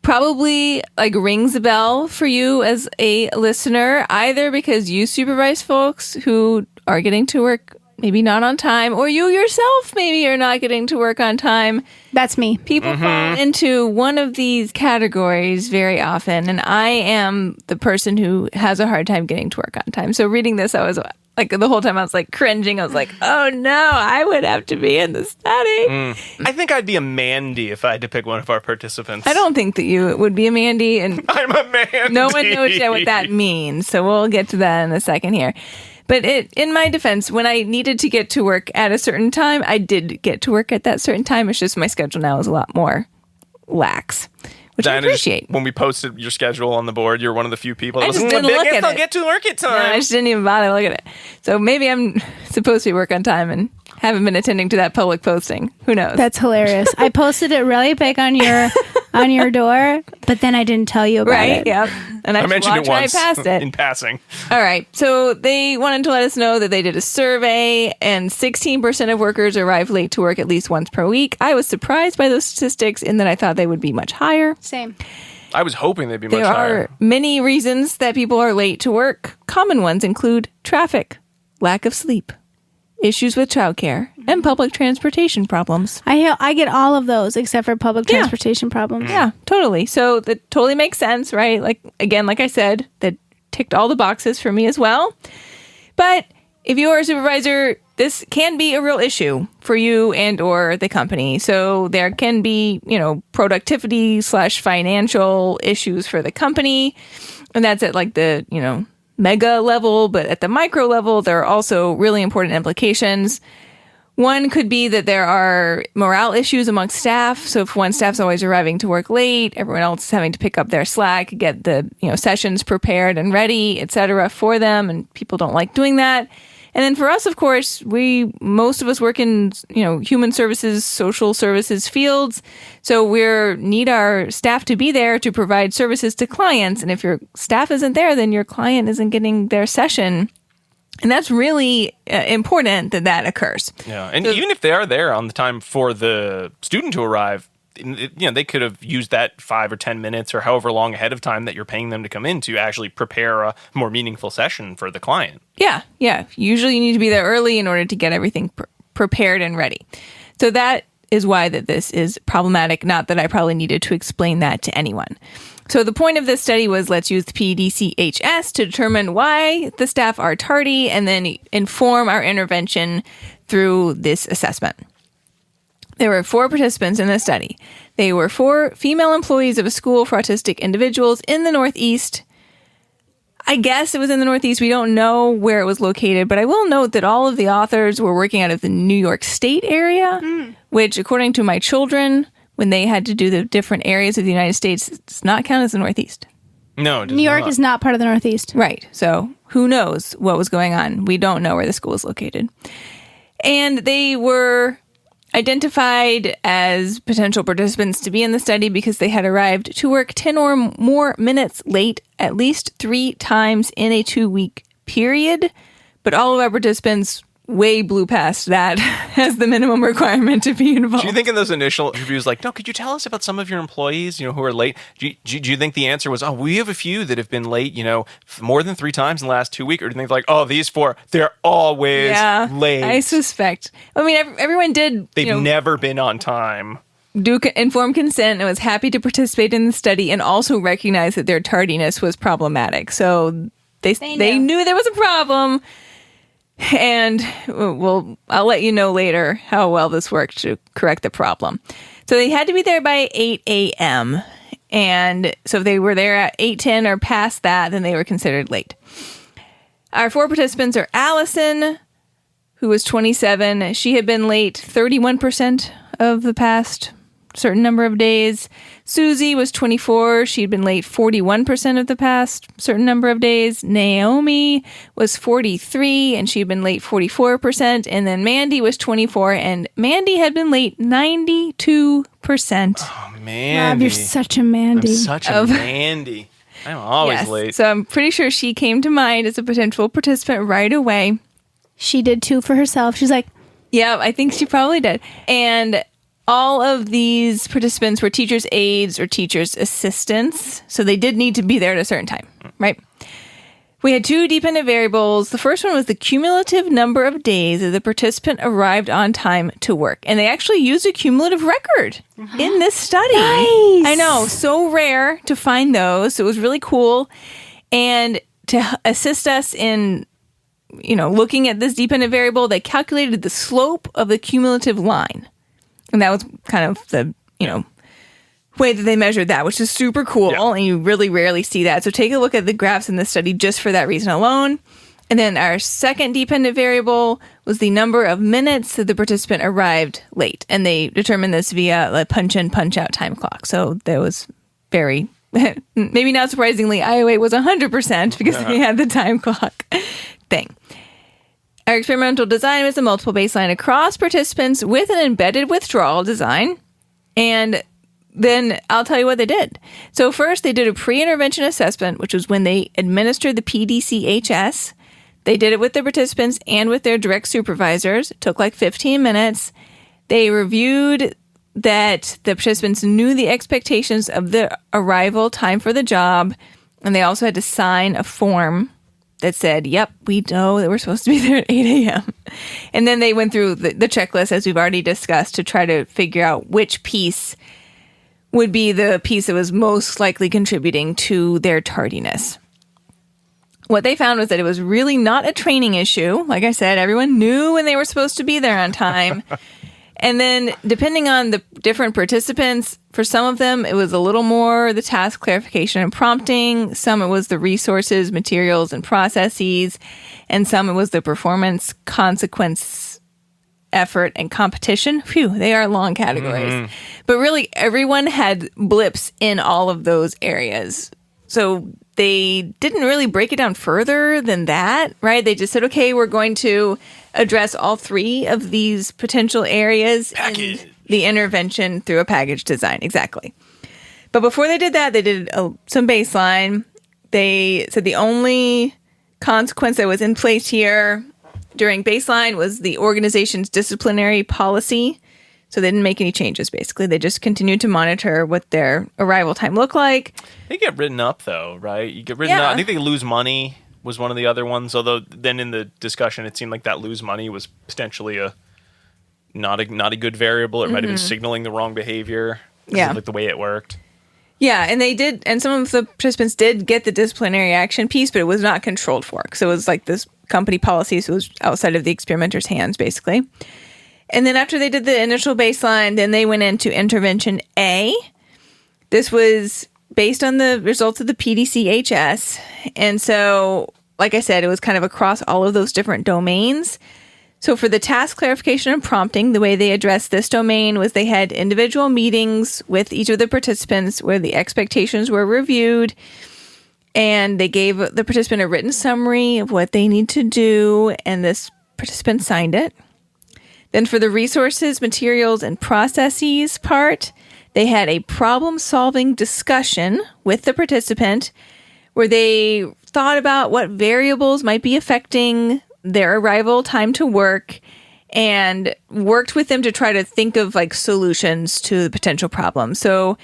probably rings a bell for you as a listener, either because you supervise folks who are getting to work maybe not on time, or you yourself maybe are not getting to work on time. That's me. People fall into one of these categories very often, and I am the person who has a hard time getting to work on time. So reading this, I was the whole time I was cringing. I was like, oh no, I would have to be in the study. I think I'd be a Mandi if I had to pick one of our participants. I don't think that you would be a Mandi, and I'm a Mandi. no one knows yet what that means. So we'll get to that in a second here. But in my defense, when I needed to get to work at a certain time, I did get to work at that certain time. It's just my schedule now is a lot more lax, which Diana, I appreciate. when we posted your schedule on the board, you're one of the few people that I just was didn't look at I'll it. get to work at time. No, I just didn't even bother to look at it. So maybe I'm supposed to be work on time and haven't been attending to that public posting. Who knows? That's hilarious. I posted it really big on your door, but then I didn't tell you about right? it. Yep. And I mentioned it once I passed it. in passing. All right. So they wanted to let us know that they did a survey and 16% of workers arrive late to work at least once per week. I was surprised by those statistics in that I thought they would be much higher. Same. I was hoping they'd be much There higher. are many reasons that people are late to work. Common ones include traffic, lack of sleep, issues with childcare, and public transportation problems. I get all of those except for public transportation problems. Yeah, totally. So that totally makes sense, right? Like I said, that ticked all the boxes for me as well. But if you are a supervisor, this can be a real issue for you and or the company. So there can be, productivity / financial issues for the company. And that's at the, mega level, but at the micro level, there are also really important implications. One could be that there are morale issues amongst staff. So if one staff's always arriving to work late, everyone else is having to pick up their slack, get the sessions prepared and ready, etc. for them, and people don't like doing that. And then for us, of course, most of us work in human services, social services fields. So we need our staff to be there to provide services to clients. And if your staff isn't there, then your client isn't getting their session. And that's really important that occurs. Yeah, and even if they are there on the time for the student to arrive, they could have used that 5 or 10 minutes or however long ahead of time that you're paying them to come in to actually prepare a more meaningful session for the client. Yeah. Usually you need to be there early in order to get everything prepared and ready. So that is why that this is problematic, not that I probably needed to explain that to anyone. So the point of this study was let's use the Pdchs to determine why the staff are tardy and then inform our intervention through this assessment. There were 4 participants in this study. They were 4 female employees of a school for autistic individuals in the Northeast. I guess it was in the Northeast. We don't know where it was located, but I will note that all of the authors were working out of the New York State area, which, according to my children, when they had to do the different areas of the United States, does not count as the Northeast. No, it does New York not. is not part of the Northeast. Right. So who knows what was going on? We don't know where the school is located. And they were identified as potential participants to be in the study because they had arrived to work 10 or more minutes late at least 3 times in a 2-week period. But all of our participants way blew past that as the minimum requirement to be involved. Do you think in those initial interviews, like, no, could you tell us about some of your employees, who are late? Do you think the answer was, oh, we have a few that have been late, more than 3 times in the last 2 weeks? Or do you think like, oh, these 4, they're always late? I suspect. I mean, everyone did. They've never been on time. Do informed consent and was happy to participate in the study and also recognize that their tardiness was problematic. So they knew there was a problem. And I'll let you know later how well this worked to correct the problem. So they had to be there by 8 a.m. And so if they were there at 8:10 or past that, then they were considered late. Our 4 participants are Allison, who was 27. She had been late 31% of the past certain number of days. Susie was 24. She'd been late 41% of the past certain number of days. Naomi was 43, and she'd been late 44%. And then Mandi was 24, and Mandi had been late 92%. Oh, man. Rob, you're such a Mandi. I'm such a Mandi. I'm always late. So I'm pretty sure she came to mind as a potential participant right away. She did too for herself. She's like, yeah, I think she probably did. And all of these participants were teachers' aides or teachers' assistants, so they did need to be there at a certain time, right? We had 2 dependent variables. The first one was the cumulative number of days that the participant arrived on time to work. And they actually used a cumulative record in this study. Nice. I know, so rare to find those. So it was really cool. And to assist us in looking at this dependent variable, they calculated the slope of the cumulative line. And that was kind of the, way that they measured that, which is super cool. Yeah. And you really rarely see that. So take a look at the graphs in this study just for that reason alone. And then our second dependent variable was the number of minutes that the participant arrived late. And they determined this via a punch in, punch out time clock. So that was very, maybe not surprisingly, IOA was 100% because they had the time clock thing. Our experimental design was a multiple baseline across participants with an embedded withdrawal design. And then I'll tell you what they did. So first, they did a pre-intervention assessment, which was when they administered the Pdchs. They did it with the participants and with their direct supervisors. It took like 15 minutes. They reviewed that the participants knew the expectations of the arrival time for the job. And they also had to sign a form that said, yep, we know that we're supposed to be there at 8 a.m. And then they went through the checklist, as we've already discussed, to try to figure out which piece would be the piece that was most likely contributing to their tardiness. What they found was that it was really not a training issue. Like I said, everyone knew when they were supposed to be there on time. And then depending on the different participants, for some of them, it was a little more the task clarification and prompting. Some it was the resources, materials, and processes. And some it was the performance, consequence, effort, and competition. Phew, they are long categories. Mm-hmm. But really, everyone had blips in all of those areas. So they didn't really break it down further than that, right? They just said, okay, we're going to address all 3 of these potential areas in the intervention through a package design. Exactly. But before they did that, they did some baseline. They said the only consequence that was in place here during baseline was the organization's disciplinary policy. So they didn't make any changes, basically. They just continued to monitor what their arrival time looked like. They get written up, though, right? You get written up. I think they lose money was one of the other ones, although then in the discussion, it seemed like that lose money was potentially not a good variable. It might have been signaling the wrong behavior. Yeah. Like the way it worked. Yeah, and they did, and some of the participants did get the disciplinary action piece, but it was not controlled for. So it was like this company policy, so it was outside of the experimenter's hands, basically. And then after they did the initial baseline, then they went into intervention A. This was based on the results of the Pdchs. And so, like I said, it was kind of across all of those different domains. So for the task clarification and prompting, the way they addressed this domain was they had individual meetings with each of the participants where the expectations were reviewed. And they gave the participant a written summary of what they need to do. And this participant signed it. Then for the resources, materials, and processes part, they had a problem-solving discussion with the participant where they thought about what variables might be affecting their arrival, time to work, and worked with them to try to think of like solutions to the potential problem. So,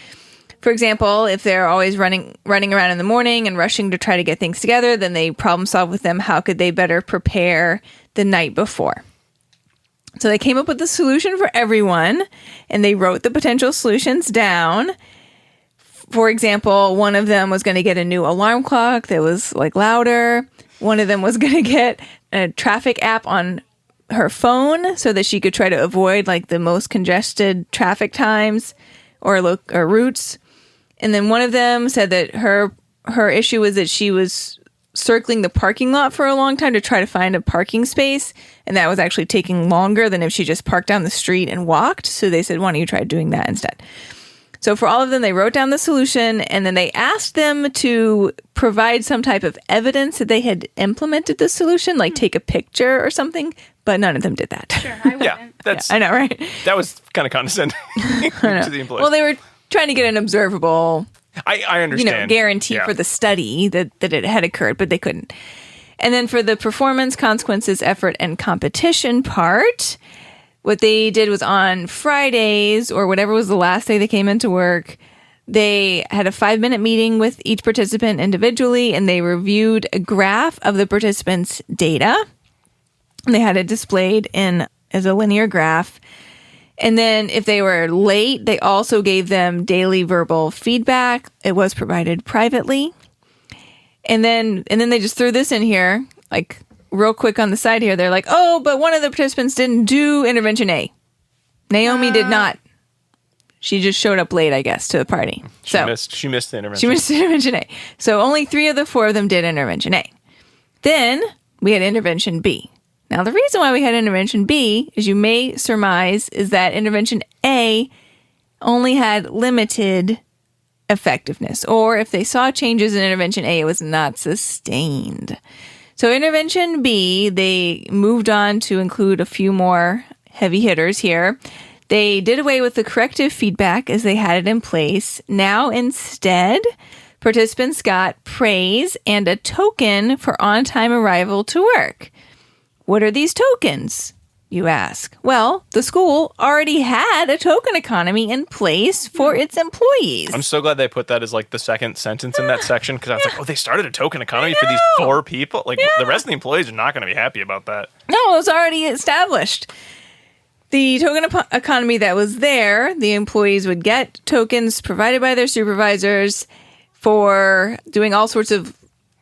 for example, if they're always running around in the morning and rushing to try to get things together, then they problem solve with them. How could they better prepare the night before? So they came up with a solution for everyone, and they wrote the potential solutions down. For example, one of them was going to get a new alarm clock that was like louder. One of them was going to get a traffic app on her phone so that she could try to avoid like the most congested traffic times or routes. And then one of them said that her issue was that she was circling the parking lot for a long time to try to find a parking space, and that was actually taking longer than if she just parked down the street and walked. So they said, why don't you try doing that instead? So for all of them, they wrote down the solution, and then they asked them to provide some type of evidence that they had implemented the solution, like take a picture or something, but none of them did that. Sure, I wouldn't. Yeah, I know, right? that was kind of condescending to the employees. Well, they were trying to get an observable, I understand. guarantee for the study that it had occurred, but they couldn't. And then for the performance, consequences, effort, and competition part, what they did was on Fridays or whatever was the last day they came into work, they had a 5-minute meeting with each participant individually, and they reviewed a graph of the participants' data. And they had it displayed as a linear graph. And then if they were late, they also gave them daily verbal feedback. It was provided privately. And then they just threw this in here, like real quick on the side here. They're like, oh, but one of the participants didn't do intervention A. Naomi did not. She just showed up late, I guess, to the party. She missed the intervention. She missed intervention A. So only 3 of the 4 of them did intervention A. Then we had intervention B. Now, the reason why we had intervention B, as you may surmise, is that intervention A only had limited effectiveness, or if they saw changes in intervention A, it was not sustained. So intervention B, they moved on to include a few more heavy hitters here. They did away with the corrective feedback as they had it in place. Now, instead, participants got praise and a token for on-time arrival to work. What are these tokens, you ask? Well, the school already had a token economy in place for its employees. I'm so glad they put that as like the second sentence in that section, because I was like, oh, they started a token economy for these 4 people? Like, the rest of the employees are not going to be happy about that. No, it was already established. The token economy that was there, the employees would get tokens provided by their supervisors for doing all sorts of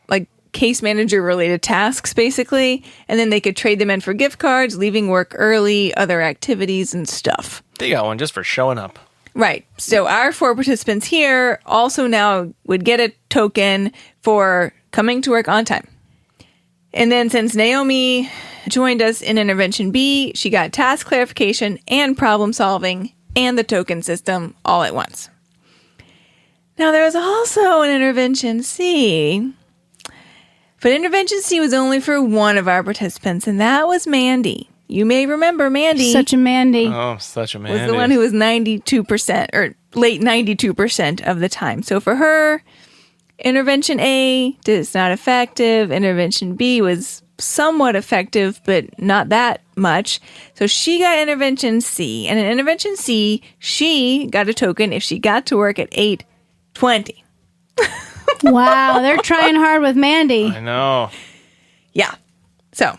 like case manager related tasks, basically. And then they could trade them in for gift cards, leaving work early, other activities and stuff. They got one just for showing up. Right. So our 4 participants here also now would get a token for coming to work on time. And then since Naomi joined us in intervention B, she got task clarification and problem solving and the token system all at once. Now there was also an intervention C, but intervention C was only for one of our participants, and that was Mandi. You may remember Mandi. Such a Mandi. Oh, such a Mandi. Was the one who was 92% or late 92% of the time. So for her, intervention A is not effective. Intervention B was somewhat effective, but not that much. So she got intervention C. And in intervention C, she got a token if she got to work at 8:20. Wow, they're trying hard with Mandi. I know. Yeah. So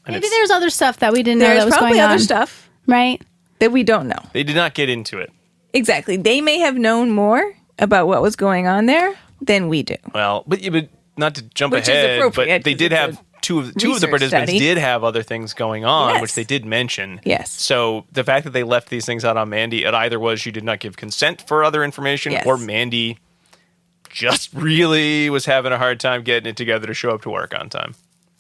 And Maybe there's other stuff that we didn't know that there's was probably going on. other stuff Right? that we don't know. They did not get into it. Exactly. They may have known more about what was going on there than we do. Well, but not to jump Which is ahead, appropriate, but they 'cause did it's have a two of the research participants study. did have other things going on, Yes. which they did mention. Yes. So the fact that they left these things out on Mandi, it either was you did not give consent for other information, Yes. or Mandi just really was having a hard time getting it together to show up to work on time.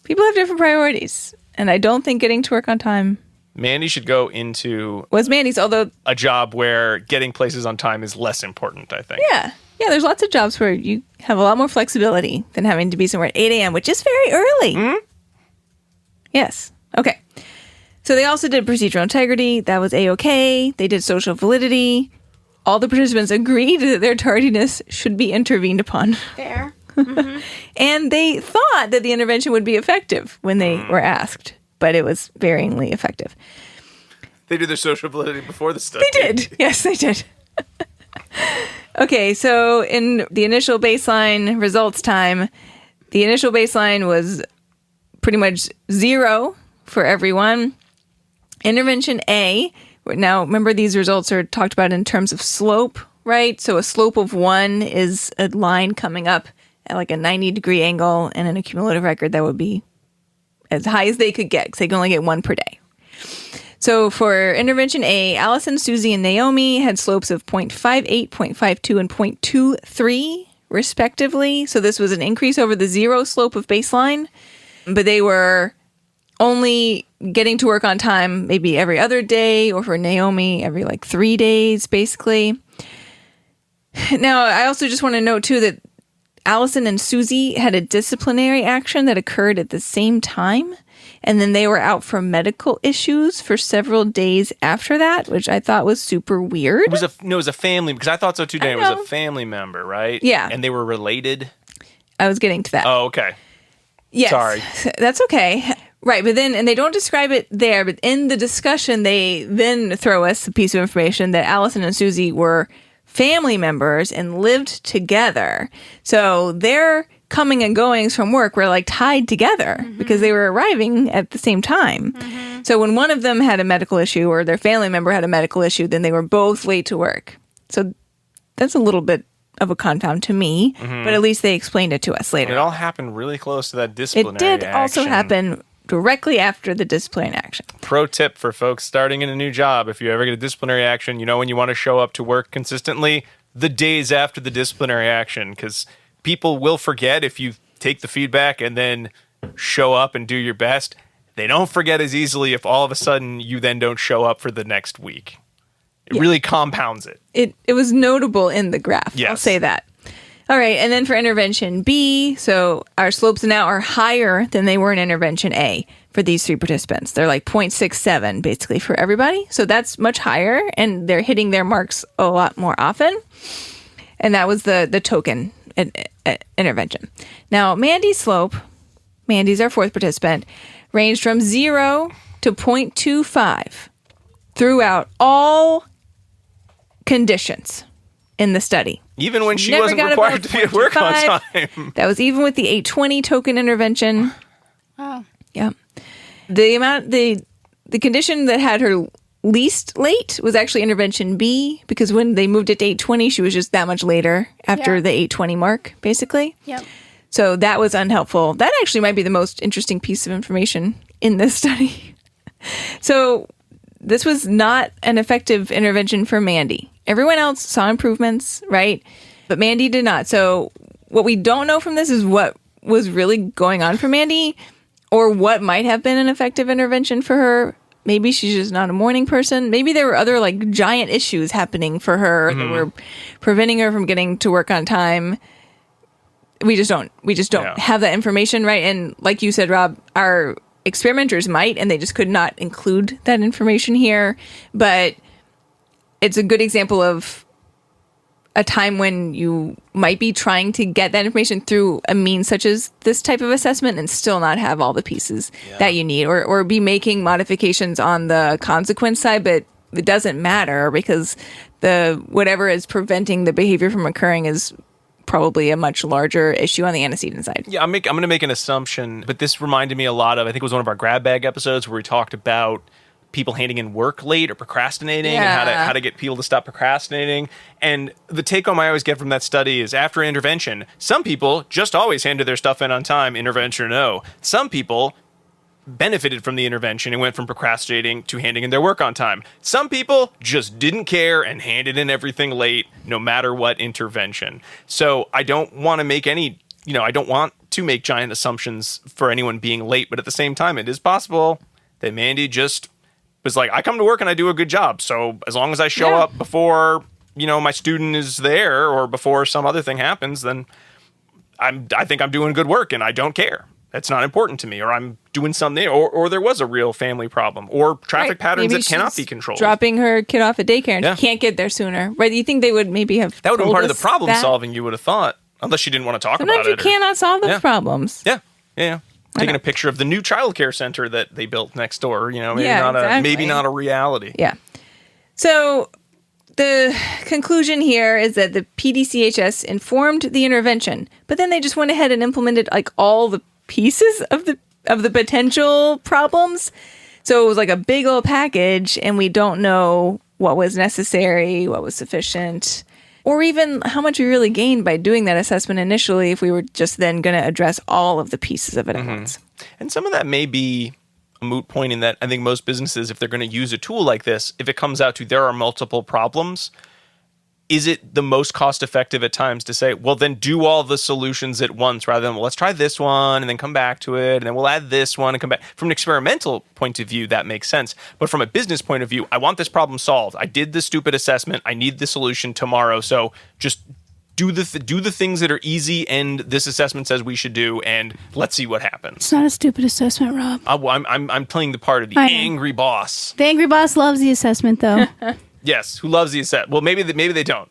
People have different priorities, and I don't think getting to work on time Mandi should go into was Mandi's, although, a job where getting places on time is less important, I think. yeah, there's lots of jobs where you have a lot more flexibility than having to be somewhere at 8 a.m., which is very early. Mm-hmm. Yes. Okay. So they also did procedural integrity. That was A-OK. They did social validity. All the participants agreed that their tardiness should be intervened upon. Fair. And they thought that the intervention would be effective when they were asked, but it was varyingly effective. They did their social validity before the study. They did. Yes, they did. Okay, so in the initial baseline results time, the initial baseline was pretty much 0 for everyone. Intervention A, now remember these results are talked about in terms of slope, right? So a slope of 1 is a line coming up at like a 90-degree angle, and in a cumulative record that would be as high as they could get because they can only get 1 per day. So for intervention A, Allison, Susie, and Naomi had slopes of 0.58, 0.52, and 0.23, respectively. So this was an increase over the 0 slope of baseline, but they were only getting to work on time maybe every other day, or for Naomi, every like 3 days, basically. Now, I also just want to note, too, that Allison and Susie had a disciplinary action that occurred at the same time. And then they were out for medical issues for several days after that, which I thought was super weird. It was a family, because I thought so too, Dan. It was a family member, right? Yeah. And they were related? I was getting to that. Oh, okay. Yes. Sorry. That's okay. Right, but then, and they don't describe it there, but in the discussion, they then throw us a piece of information that Allison and Susie were family members and lived together. So their coming and goings from work were like tied together because they were arriving at the same time. So when one of them had a medical issue or their family member had a medical issue, then they were both late to work. So that's a little bit of a confound to me, but at least they explained it to us later. It all happened really close to that disciplinary It did action. also happen directly after the disciplinary action. Pro tip for folks starting in a new job: if you ever get a disciplinary action, you know when you want to show up to work consistently? The days after the disciplinary action, because people will forget if you take the feedback and then show up and do your best. They don't forget as easily if all of a sudden you then don't show up for the next week. It really compounds it. It was notable in the graph. Yes. I'll say that. All right, and then for intervention B, so our slopes now are higher than they were in intervention A for these 3 participants. They're like 0.67 basically for everybody. So that's much higher, and they're hitting their marks a lot more often. And that was the token intervention. Now, Mandi's slope, Mandi's our 4th participant, ranged from 0 to 0.25 throughout all conditions in the study. Even when she Never wasn't got required above to be at work on 0.25. time. That was even with the 820 token intervention. Wow. Yeah. The condition that had her least late was actually intervention B, because when they moved it to 820, she was just that much later after the 820 mark, basically. Yep. So that was unhelpful. That actually might be the most interesting piece of information in this study. So this was not an effective intervention for Mandi. Everyone else saw improvements, right? But Mandi did not. So what we don't know from this is what was really going on for Mandi, or what might have been an effective intervention for her. Maybe she's just not a morning person. Maybe there were other like giant issues happening for her that were preventing her from getting to work on time. We just don't have that information, right? And like you said, Rob, our experimenters might, and they just could not include that information here. But it's a good example of a time when you might be trying to get that information through a means such as this type of assessment and still not have all the pieces that you need, or be making modifications on the consequence side, but it doesn't matter because the whatever is preventing the behavior from occurring is probably a much larger issue on the antecedent side. Yeah, I'm going to make an assumption, but this reminded me a lot of, I think it was one of our grab bag episodes where we talked about people handing in work late or procrastinating and how to get people to stop procrastinating. And the take home I always get from that study is after intervention, some people just always handed their stuff in on time, intervention or no. Some people benefited from the intervention and went from procrastinating to handing in their work on time. Some people just didn't care and handed in everything late, no matter what intervention. So I don't want to make I don't want to make giant assumptions for anyone being late, but at the same time, it is possible that Mandi just was like, I come to work and I do a good job. So as long as I show up before, my student is there or before some other thing happens, then I think I'm doing good work and I don't care. That's not important to me, or I'm doing something, or there was a real family problem, or traffic patterns Maybe that cannot she's be controlled. Dropping her kid off at daycare and she can't get there sooner. Right? You think they would maybe have that would have been told part of the us problem that? solving, you would have thought. unless you didn't want to talk Sometimes about you it. cannot solve those problems. Yeah. Taking a picture of the new childcare center that they built next door, maybe Yeah, exactly. maybe not a reality. Yeah. So the conclusion here is that the Pdchs informed the intervention, but then they just went ahead and implemented like all the pieces of the potential problems. So it was like a big old package, and we don't know what was necessary, what was sufficient, or even how much we really gained by doing that assessment initially if we were just then going to address all of the pieces of it at once. And some of that may be a moot point in that I think most businesses, if they're going to use a tool like this, if it comes out to there are multiple problems, is it the most cost effective at times to say, well, then do all the solutions at once rather than, well, let's try this one and then come back to it and then we'll add this one and come back. From an experimental point of view, that makes sense. But from a business point of view, I want this problem solved. I did the stupid assessment. I need the solution tomorrow. So just do the things that are easy and this assessment says we should do, and let's see what happens. It's not a stupid assessment, Rob. I'm playing the part of the angry boss. The angry boss loves the assessment, though. Yes, who loves the assessment? Well, maybe they don't.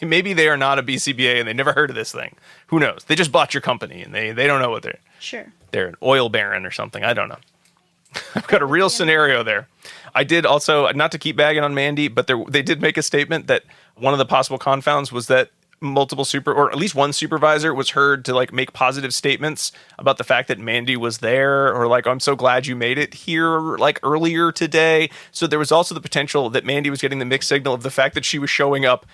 Maybe they are not a BCBA and they never heard of this thing. Who knows? They just bought your company and they don't know what they're. Sure. They're an oil baron or something. I don't know. I've got a real scenario there. I did also, not to keep bagging on Mandi, but they did make a statement that one of the possible confounds was that multiple or at least one supervisor was heard to like make positive statements about the fact that Mandi was there, or like, I'm so glad you made it here like earlier today. So there was also the potential that Mandi was getting the mixed signal of the fact that she was showing up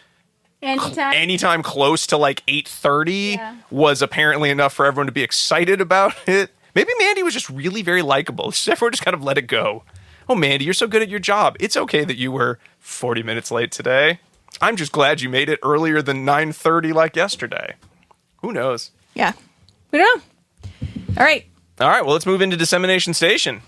anytime close to like 8:30 was apparently enough for everyone to be excited about it. Maybe Mandi was just really very likable. Everyone just kind of let it go. Oh, Mandi, you're so good at your job. It's okay that you were 40 minutes late today. I'm just glad you made it earlier than 9:30 like yesterday. Who knows? Yeah. We don't know. All right. Well, let's move into dissemination station.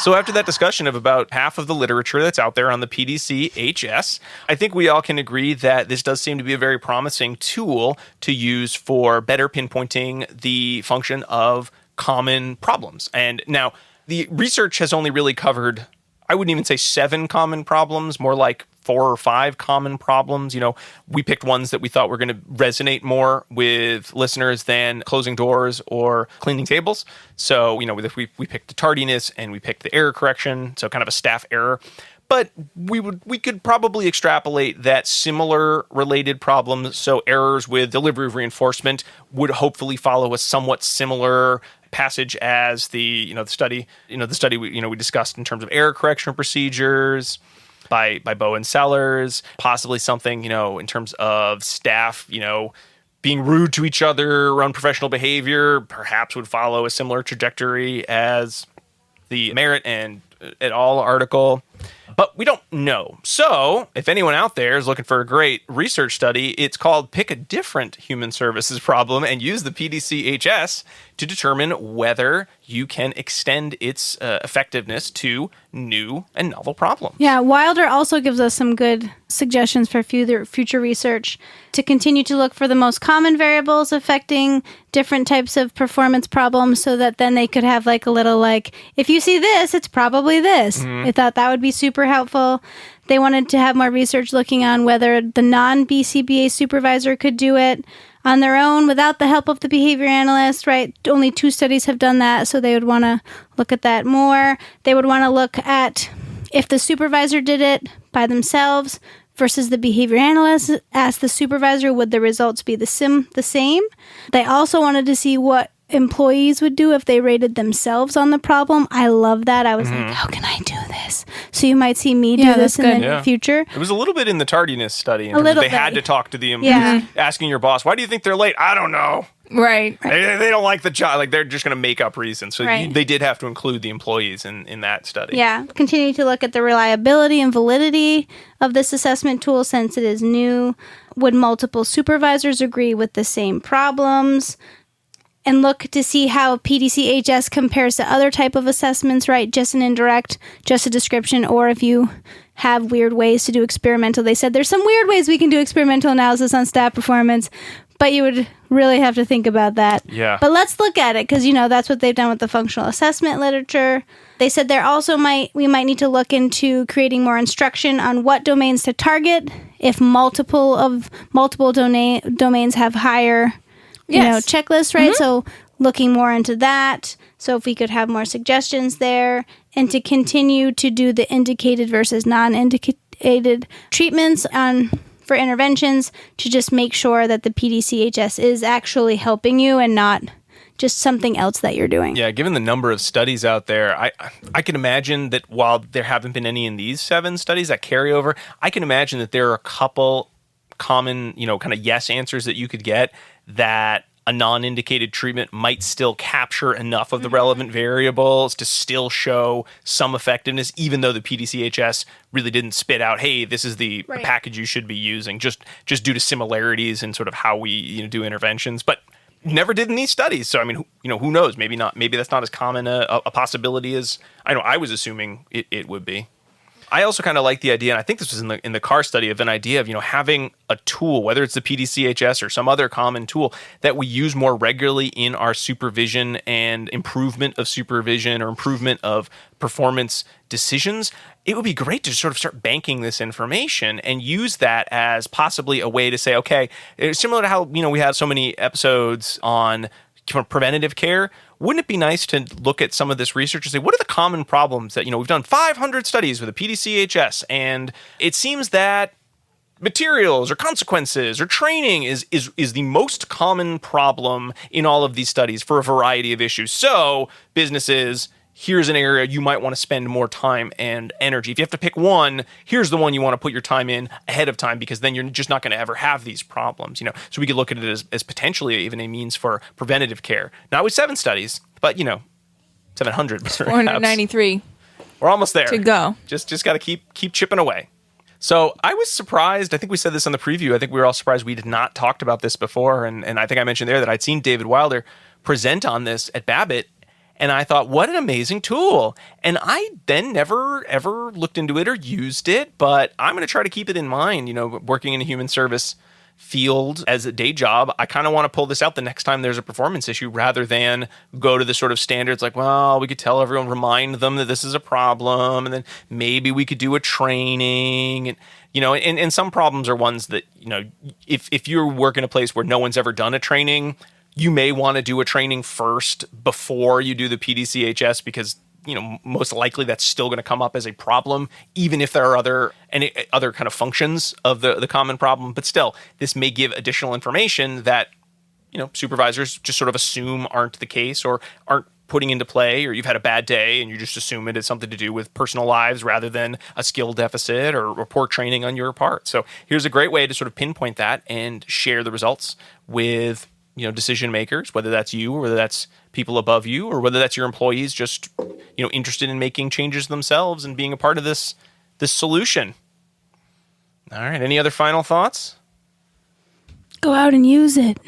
So after that discussion of about half of the literature that's out there on the Pdchs, I think we all can agree that this does seem to be a very promising tool to use for better pinpointing the function of common problems. And now, the research has only really covered, I wouldn't even say 7 common problems, more like 4 or 5 common problems. We picked ones that we thought were going to resonate more with listeners than closing doors or cleaning tables. So, we picked the tardiness and we picked the error correction, so kind of a staff error. But we could probably extrapolate that similar related problems, so errors with delivery of reinforcement would hopefully follow a somewhat similar passage as the study we discussed in terms of error correction procedures by Beau and Sellers, possibly something in terms of staff being rude to each other around professional behavior, perhaps would follow a similar trajectory as the Merritt and et al. Article. But we don't know. So if anyone out there is looking for a great research study, it's called Pick a Different Human Services Problem and Use the Pdchs to determine whether you can extend its effectiveness to new and novel problems. Yeah, Wilder also gives us some good suggestions for future research to continue to look for the most common variables affecting different types of performance problems, so that then they could have like a little if you see this, it's probably this. I thought that would be super helpful. They wanted to have more research looking on whether the non-BCBA supervisor could do it on their own without the help of the behavior analyst, right? Only 2 studies have done that, so they would want to look at that more. They would want to look at if the supervisor did it by themselves versus the behavior analyst asked the supervisor, would the results be the same? They also wanted to see what employees would do if they rated themselves on the problem. I love that. I was like, how can I do this? So you might see me do this in the future. It was a little bit in the tardiness study. They had to talk to the employees, asking your boss, why do you think they're late? I don't know. Right. They don't like the job. Like, they're just going to make up reasons. So they did have to include the employees in that study. Yeah. Continue to look at the reliability and validity of this assessment tool since it is new. Would multiple supervisors agree with the same problems? And look to see how Pdchs compares to other type of assessments, right? Just an indirect, just a description, or if you have weird ways to do experimental. They said there's some weird ways we can do experimental analysis on staff performance, but you would really have to think about that. Yeah. But let's look at it because, that's what they've done with the functional assessment literature. They said we might need to look into creating more instruction on what domains to target if multiple domains have higher, checklists, right? So looking more into that. So if we could have more suggestions there, and to continue to do the indicated versus non-indicated treatments for interventions to just make sure that the PDCHS is actually helping you and not just something else that you're doing. Yeah, given the number of studies out there, I can imagine that while there haven't been any in these 7 studies that carry over, I can imagine that there are a couple common, kind of yes answers that you could get that a non-indicated treatment might still capture enough of the relevant variables to still show some effectiveness, even though the PDCHS really didn't spit out, hey, this is the package you should be using, just due to similarities in sort of how we do interventions. But never did in these studies. So, I mean, who knows? Maybe not. Maybe that's not as common a possibility as I was assuming it would be. I also kind of like the idea, and I think this was in the CAR study, of an idea of having a tool, whether it's the PDCHS or some other common tool that we use more regularly in our supervision and improvement of supervision or improvement of performance decisions. It would be great to sort of start banking this information and use that as possibly a way to say, okay, it's similar to how we had so many episodes on preventative care. Wouldn't it be nice to look at some of this research and say, what are the common problems that, we've done 500 studies with a PDCHS, and it seems that materials or consequences or training is the most common problem in all of these studies for a variety of issues. So businesses, here's an area you might want to spend more time and energy. If you have to pick one, here's the one you want to put your time in ahead of time, because then you're just not going to ever have these problems. So we could look at it as potentially even a means for preventative care. Not with 7 studies, but 700. 493. We're almost there. To go. Just got to keep chipping away. So I was surprised. I think we said this in the preview. I think we were all surprised we did not talked about this before. And I think I mentioned there that I'd seen David Wilder present on this at Babbitt. And I thought, what an amazing tool. And I then never, ever looked into it or used it. But I'm going to try to keep it in mind. Working in a human service field as a day job, I kind of want to pull this out the next time there's a performance issue, rather than go to the sort of standards like, well, we could tell everyone, remind them that this is a problem, and then maybe we could do a training. And some problems are ones that, if you work in a place where no one's ever done a training, you may want to do a training first before you do the PDCHS, because most likely that's still going to come up as a problem, even if there are other kind of functions of the common problem. But still, this may give additional information that supervisors just sort of assume aren't the case or aren't putting into play, or you've had a bad day and you just assume it has something to do with personal lives rather than a skill deficit or poor training on your part. So here's a great way to sort of pinpoint that and share the results with decision makers, whether that's you or whether that's people above you or whether that's your employees just, interested in making changes themselves and being a part of this solution. All right. Any other final thoughts? Go out and use it.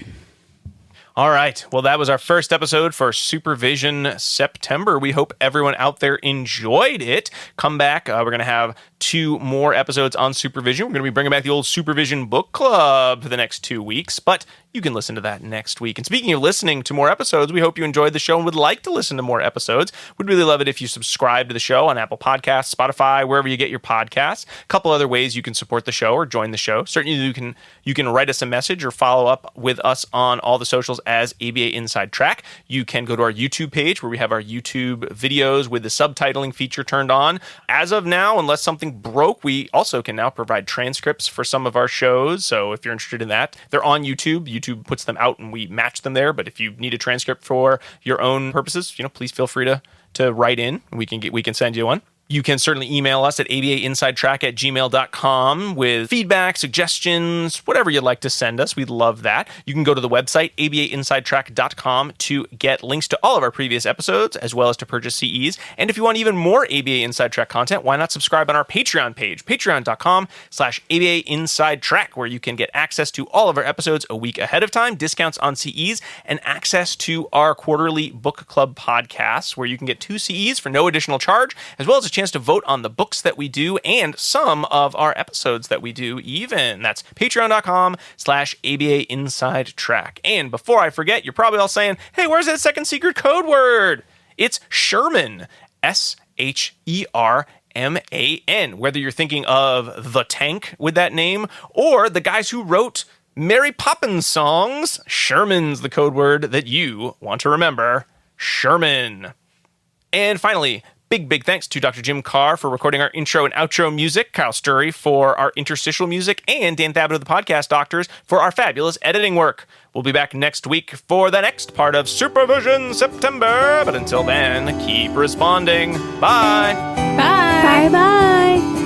All right. Well, that was our first episode for Supervision September. We hope everyone out there enjoyed it. Come back. We're going to have 2 more episodes on supervision. We're going to be bringing back the old Supervision Book Club for the next 2 weeks, but you can listen to that next week. And speaking of listening to more episodes, we hope you enjoyed the show and would like to listen to more episodes. We'd really love it if you subscribe to the show on Apple Podcasts, Spotify, wherever you get your podcasts. A couple other ways you can support the show or join the show. Certainly you can write us a message or follow up with us on all the socials as ABA Inside Track. You can go to our YouTube page where we have our YouTube videos with the subtitling feature turned on. As of now, unless something broke, we also can now provide transcripts for some of our shows. So if you're interested in that, they're on YouTube. YouTube puts them out and we match them there. But if you need a transcript for your own purposes, please feel free to write in. We can send you one. You can certainly email us at abainsidetrack@gmail.com with feedback, suggestions, whatever you'd like to send us. We'd love that. You can go to the website, abainsidetrack.com, to get links to all of our previous episodes, as well as to purchase CEs. And if you want even more ABA Inside Track content, why not subscribe on our Patreon page, patreon.com/ABAinsidetrack, where you can get access to all of our episodes a week ahead of time, discounts on CEs, and access to our quarterly book club podcasts, where you can get 2 CEs for no additional charge, as well as a chance chance to vote on the books that we do and some of our episodes that we do even. That's patreon.com/ABA Inside Track. And before I forget, you're probably all saying, hey, where's that second secret code word? It's Sherman. SHERMAN. Whether you're thinking of the tank with that name or the guys who wrote Mary Poppins songs, Sherman's the code word that you want to remember. Sherman. And finally, big thanks to Dr. Jim Carr for recording our intro and outro music, Kyle Sturry for our interstitial music, and Dan Thabit of the Podcast Doctors for our fabulous editing work. We'll be back next week for the next part of Supervision September. But until then, keep responding. Bye. Bye. Bye-bye.